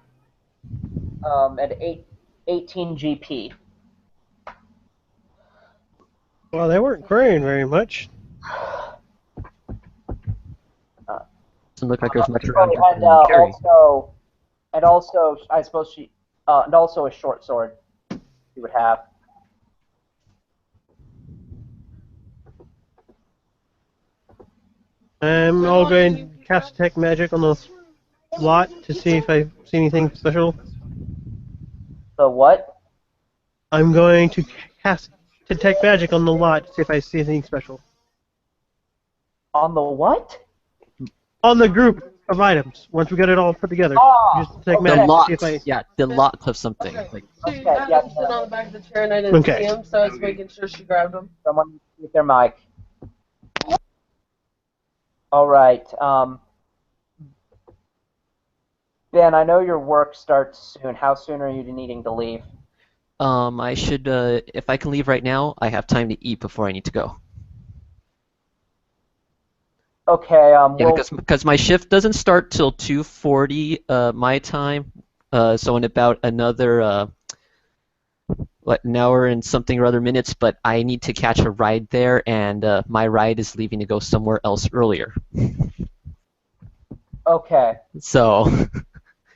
And 18 GP. Well, they weren't carrying very much. Doesn't look like there's much around Oh, here for carry. also, I suppose and also a short sword she would have. I'm all going to cast detect magic on the lot to see if I see anything special. The what? I'm going to cast detect magic on the lot to see if I see anything special. On the what? On the group of items, once we get it all put together. Ah, Just detect okay. The magic to lot, see if I... yeah, the lot of something. Okay. Like, She Okay, had yeah, him sitting no. on the back of the chair and I didn't Okay. see him, so I was making sure she grabbed him. Someone mute their mic. All right. Ben, I know your work starts soon. How soon are you needing to leave? I should, if I can leave right now, I have time to eat before I need to go. Okay. Yeah, Well, because my shift doesn't start till 2:40 my time, so in about another an hour and something or other minutes. But I need to catch a ride there, and my ride is leaving to go somewhere else earlier. okay. So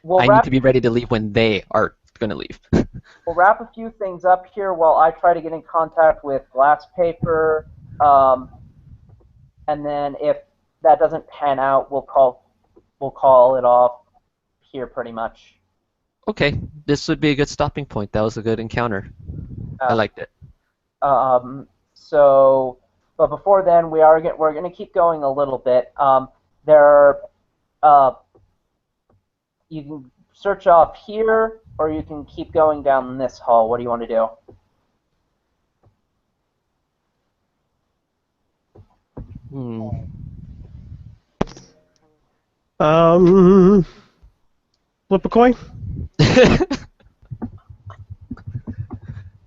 We'll I need wrap. to be ready to leave when they are gonna leave. We'll wrap a few things up here while I try to get in contact with glass paper. And then if that doesn't pan out, we'll call it off here pretty much. Okay, this would be a good stopping point. That was a good encounter. I liked it. So But before then, we're going to keep going a little bit. There are you can search up here, or you can keep going down this hall. What do you want to do? Flip a coin. I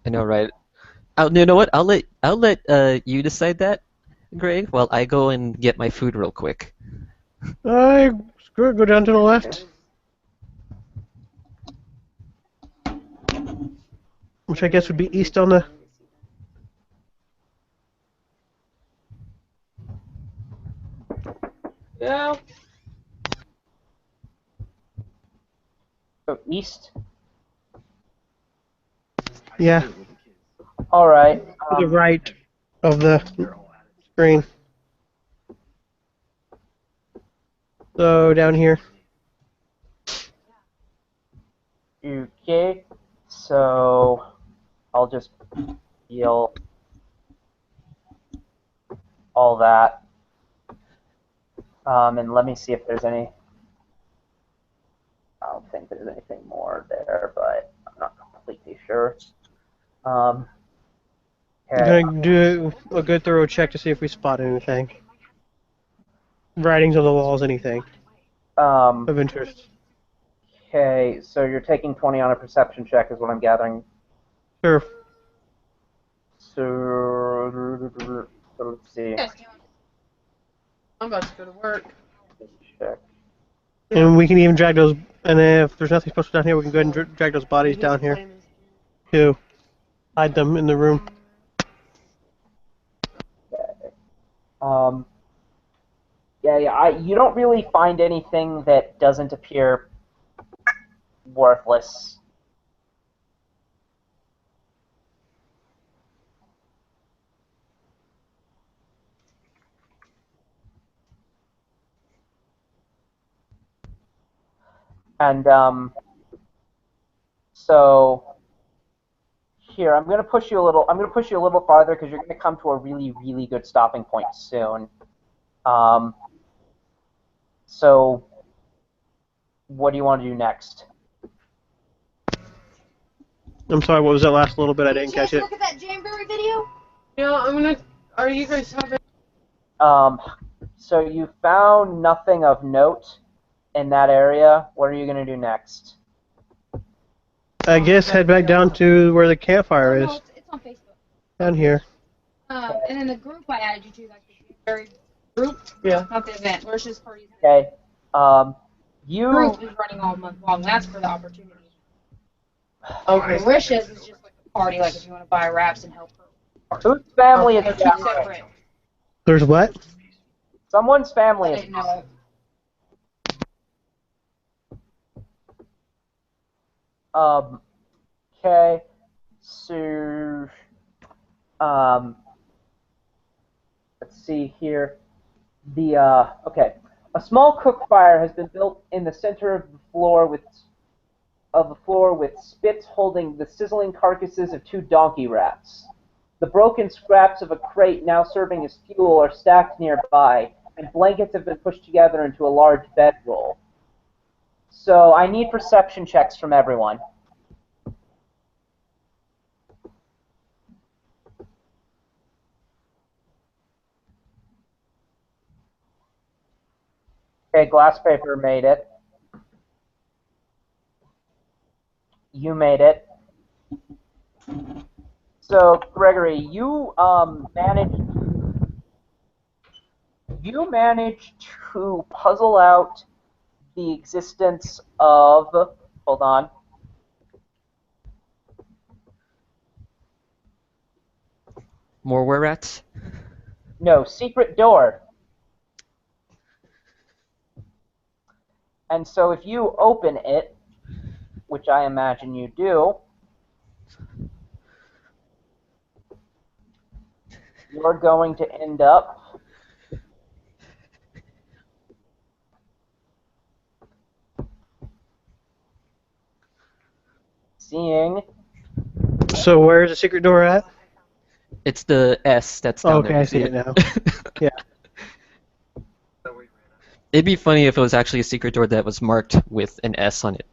know, right? You know what? I'll let you decide that, Greg, while I go and get my food real quick. Screw it, go down to the left. Which I guess would be east on the... Yeah. Go east. Yeah, All right. to the right of the screen. So, down here. Okay. So I'll just heal all that. And let me see if there's any. I don't think there's anything more there, but I'm not completely sure. I'm Okay. going to do a good thorough check to see if we spot anything. Writings on the walls, anything of interest. Okay, so you're taking 20 on a perception check is what I'm gathering. Sure. So let's see. I'm about to go to work. Check. And we can even drag those, and if there's nothing special down here, we can go ahead and drag those bodies down here, too. Hide them in the room. You don't really find anything that doesn't appear worthless. And so here I'm going to push you a little. I'm going to push you a little farther because you're going to come to a really, really good stopping point soon. So what do you want to do next? I'm sorry, what was that last little bit? I didn't catch it. Look at that Jamboree video. Yeah, I'm gonna. Are you guys having? So you found nothing of note in that area. What are you going to do next? I guess head back down to where the campfire No, is. it's on Facebook. Down here. And then the group I added you to, like the Jamboree group. Yeah. Not the event. Where it's just parties. Okay. The group is running all month long. That's for the opportunity. Okay. Marisha's is just like a party, like if you want to buy wraps and help her. Whose family They're is two gathering? separate. There's what? Someone's family I is. didn't know. Okay. So, let's see here. Okay. A small cook fire has been built in the center of the floor with spits holding the sizzling carcasses of 2 donkey rats. The broken scraps of a crate now serving as fuel are stacked nearby, and blankets have been pushed together into a large bedroll. So I need perception checks from everyone. Okay, glass paper made it. You made it. So Gregory, you managed to puzzle out the existence of. Hold on. More were rats? No, secret door. And so if you open it, which I imagine you do, you're going to end up seeing. So where's the secret door at? It's the S that's Oh, down okay, there. I You see it now. Yeah. It'd be funny if it was actually a secret door that was marked with an S on it.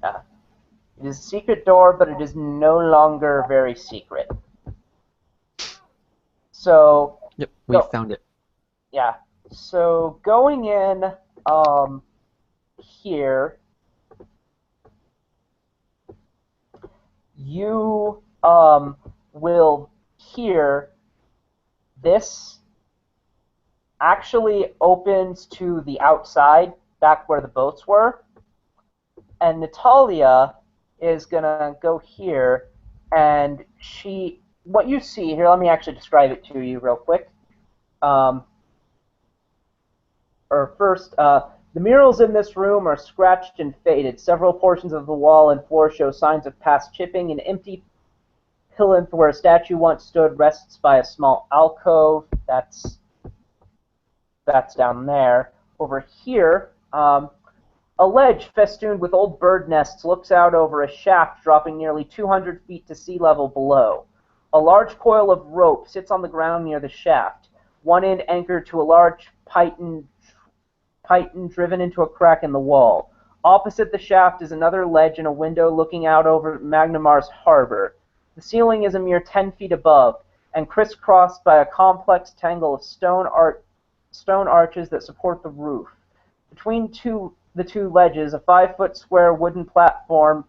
Yeah. It is a secret door, but it is no longer very secret. So, Yep, we Go. found it. yeah. So going in here, you will hear this actually opens to the outside, back where the boats were. And Natalia is going to go here, and what you see here, let me actually describe it to you real quick. The murals in this room are scratched and faded. Several portions of the wall and floor show signs of past chipping. An empty plinth where a statue once stood rests by a small alcove. That's down there. Over here, a ledge festooned with old bird nests looks out over a shaft dropping nearly 200 feet to sea level below. A large coil of rope sits on the ground near the shaft, one end anchored to a large python driven into a crack in the wall. Opposite the shaft is another ledge and a window looking out over Magnamar's harbor. The ceiling is a mere 10 feet above, and crisscrossed by a complex tangle of stone arches that support the roof. Between the two ledges, a 5-foot square wooden platform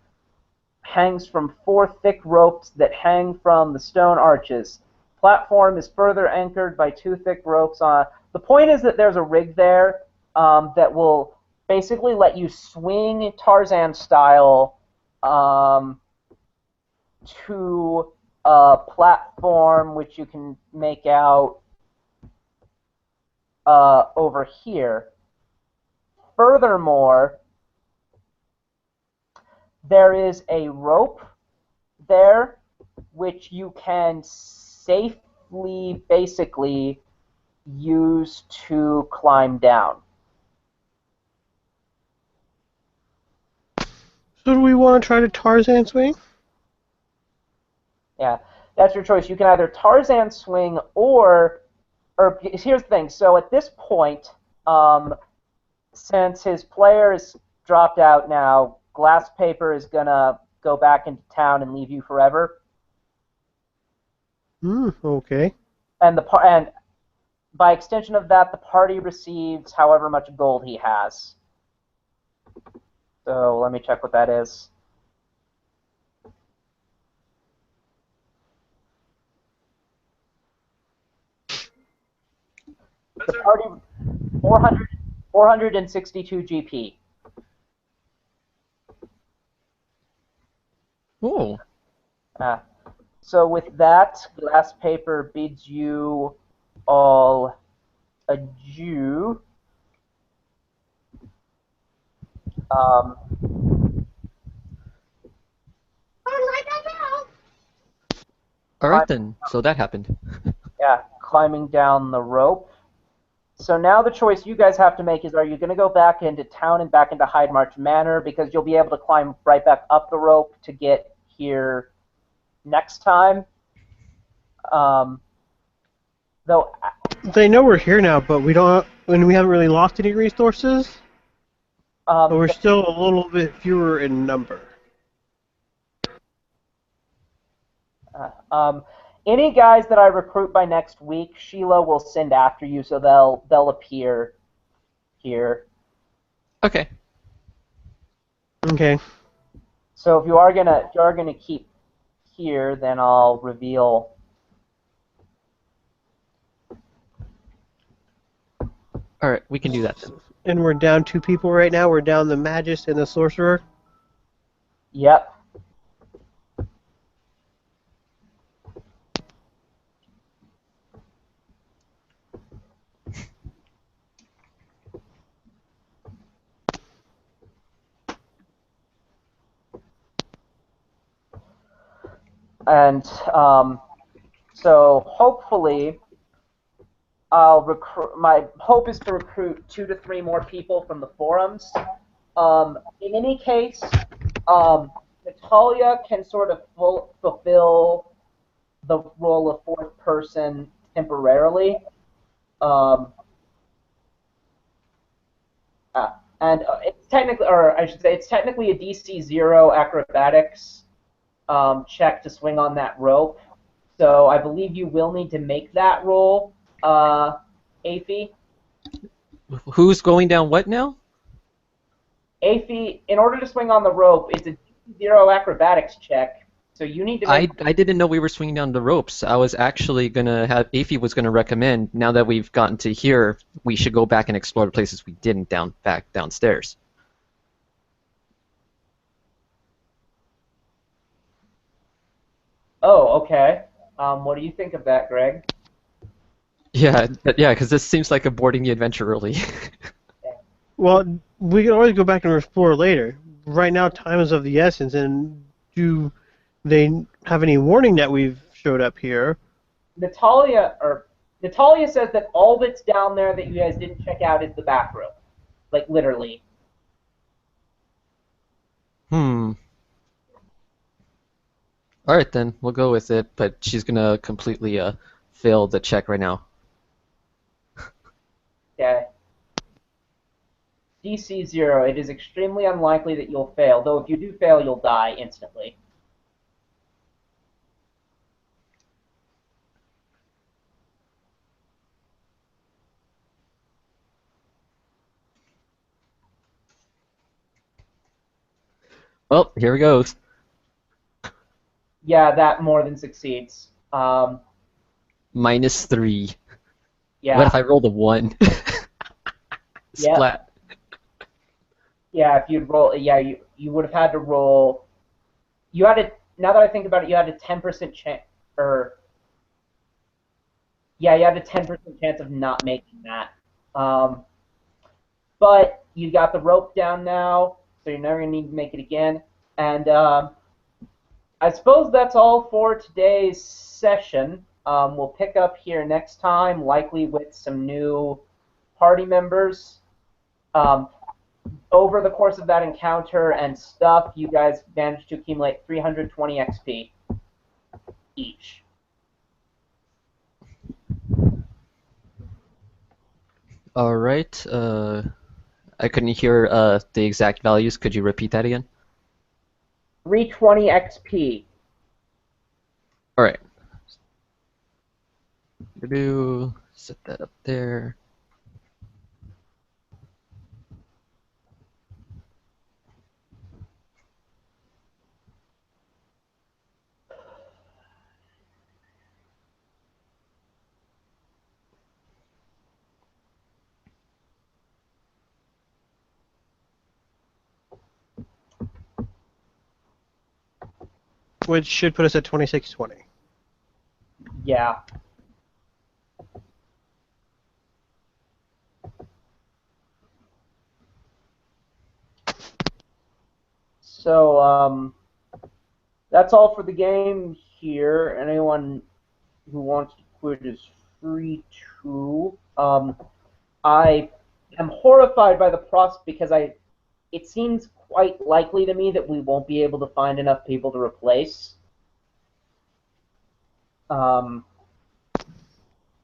hangs from 4 thick ropes that hang from the stone arches. Platform is further anchored by 2 thick ropes on. The point is that there's a rig there that will basically let you swing Tarzan style to a platform which you can make out over here. Furthermore, there is a rope there which you can safely basically use to climb down. So do we want to try to Tarzan swing? Yeah, that's your choice. You can either Tarzan swing or here's the thing. So at this point, since his player is dropped out now, Glass Paper is gonna go back into town and leave you forever. Okay. And by extension of that, the party receives however much gold he has. So let me check what that is. The party 462 GP. Oh. So with that, Glass Paper bids you all adieu. Alright then, so that happened. Yeah, climbing down the rope. So now the choice you guys have to make is, are you going to go back into town and back into Hyde March Manor, because you'll be able to climb right back up the rope to get here next time? Though They know we're here now, but we haven't really lost any resources. But we're still a little bit fewer in number. Any guys that I recruit by next week, Sheila will send after you, so they'll appear here. Okay. Okay. So if you are gonna keep here, then I'll reveal. Alright, we can do that then. And we're down 2 people right now. We're down the Magus and the Sorcerer. Yep. And so hopefully I'll recruit. My hope is to recruit 2 to 3 more people from the forums In any case, Natalia can sort of fulfill the role of fourth person temporarily. Um, and it's technically, or I should say, it's technically a DC 0 acrobatics check to swing on that rope. So I believe you will need to make that roll, Afi. Who's going down what now? Afi, in order to swing on the rope, it's a DC 0 acrobatics check. So you need to I make. didn't know we were swinging down the ropes. I was actually gonna have Afi was gonna recommend, now that we've gotten to here, we should go back and explore the places we didn't back downstairs. Oh, okay. What do you think of that, Greg? Yeah, because this seems like aborting the adventure early. Well, we can always go back and explore later. Right now, time is of the essence, and do they have any warning that we've showed up here? Natalia says that all that's down there that you guys didn't check out is the back room, like literally. Alright then, we'll go with it, but she's gonna completely fail the check right now. Okay. DC 0. It is extremely unlikely that you'll fail, though if you do fail, you'll die instantly. Well, here it goes. Yeah, that more than succeeds. -3. Yeah. What if I rolled a 1? Yeah. Splat. Yeah, if you'd roll, yeah, you would have had to roll. You had now that I think about it, you had a 10% chance, or yeah, you had a 10% chance of not making that. But you got the rope down now, so you're never gonna need to make it again. And I suppose that's all for today's session. We'll pick up here next time, likely with some new party members. Over the course of that encounter and stuff, you guys managed to accumulate 320 XP each. Alright, I couldn't hear the exact values. Could you repeat that again? 320 XP. Alright. Set that up there. Which should put us at 2620. Yeah. So, that's all for the game here. Anyone who wants to quit is free to. I am horrified by the prospect because it seems quite likely to me that we won't be able to find enough people to replace. Well,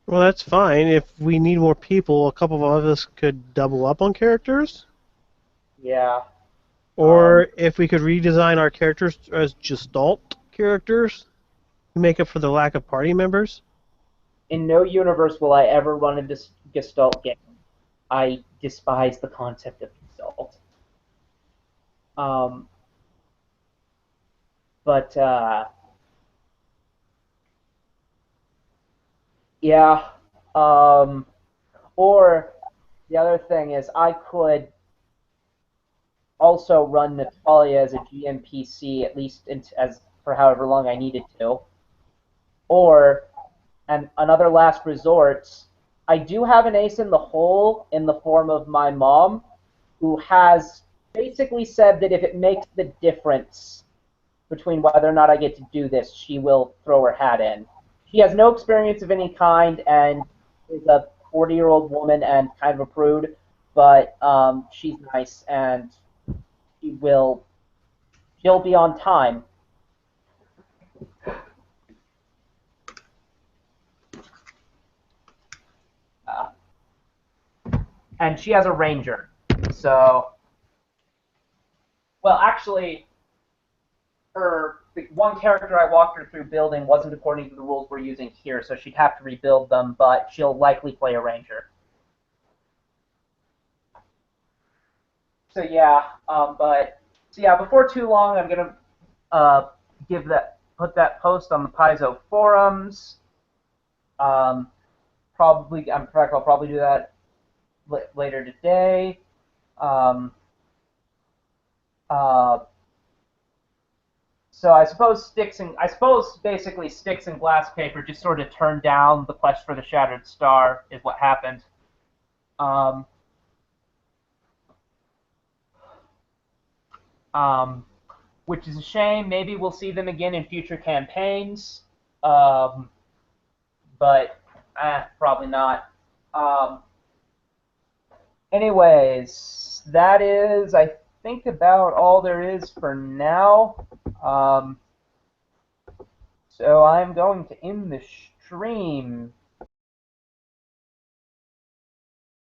that's fine. If we need more people, a couple of us could double up on characters. Yeah. Or if we could redesign our characters as Gestalt characters to make up for the lack of party members. In no universe will I ever run a Gestalt game. I despise the concept of Gestalt. But yeah. Or the other thing is I could also run Natalia as a GMPC at least as for however long I needed to. Or, and another last resort, I do have an ace in the hole in the form of my mom, who has basically said that if it makes the difference between whether or not I get to do this, she will throw her hat in. She has no experience of any kind and is a 40-year-old woman and kind of a prude, but she's nice and she'll be on time. And she has a ranger. So, well, actually, the one character I walked her through building wasn't according to the rules we're using here, so she'd have to rebuild them, but she'll likely play a ranger. So yeah, before too long, I'm gonna put that post on the Paizo forums. Probably, in fact, I'll probably do that later today. So I suppose basically sticks and glass paper just sort of turned down the quest for the Shattered Star is what happened. Which is a shame. Maybe we'll see them again in future campaigns, but probably not. Anyways, that is, I think, about all there is for now. So I'm going to end the stream.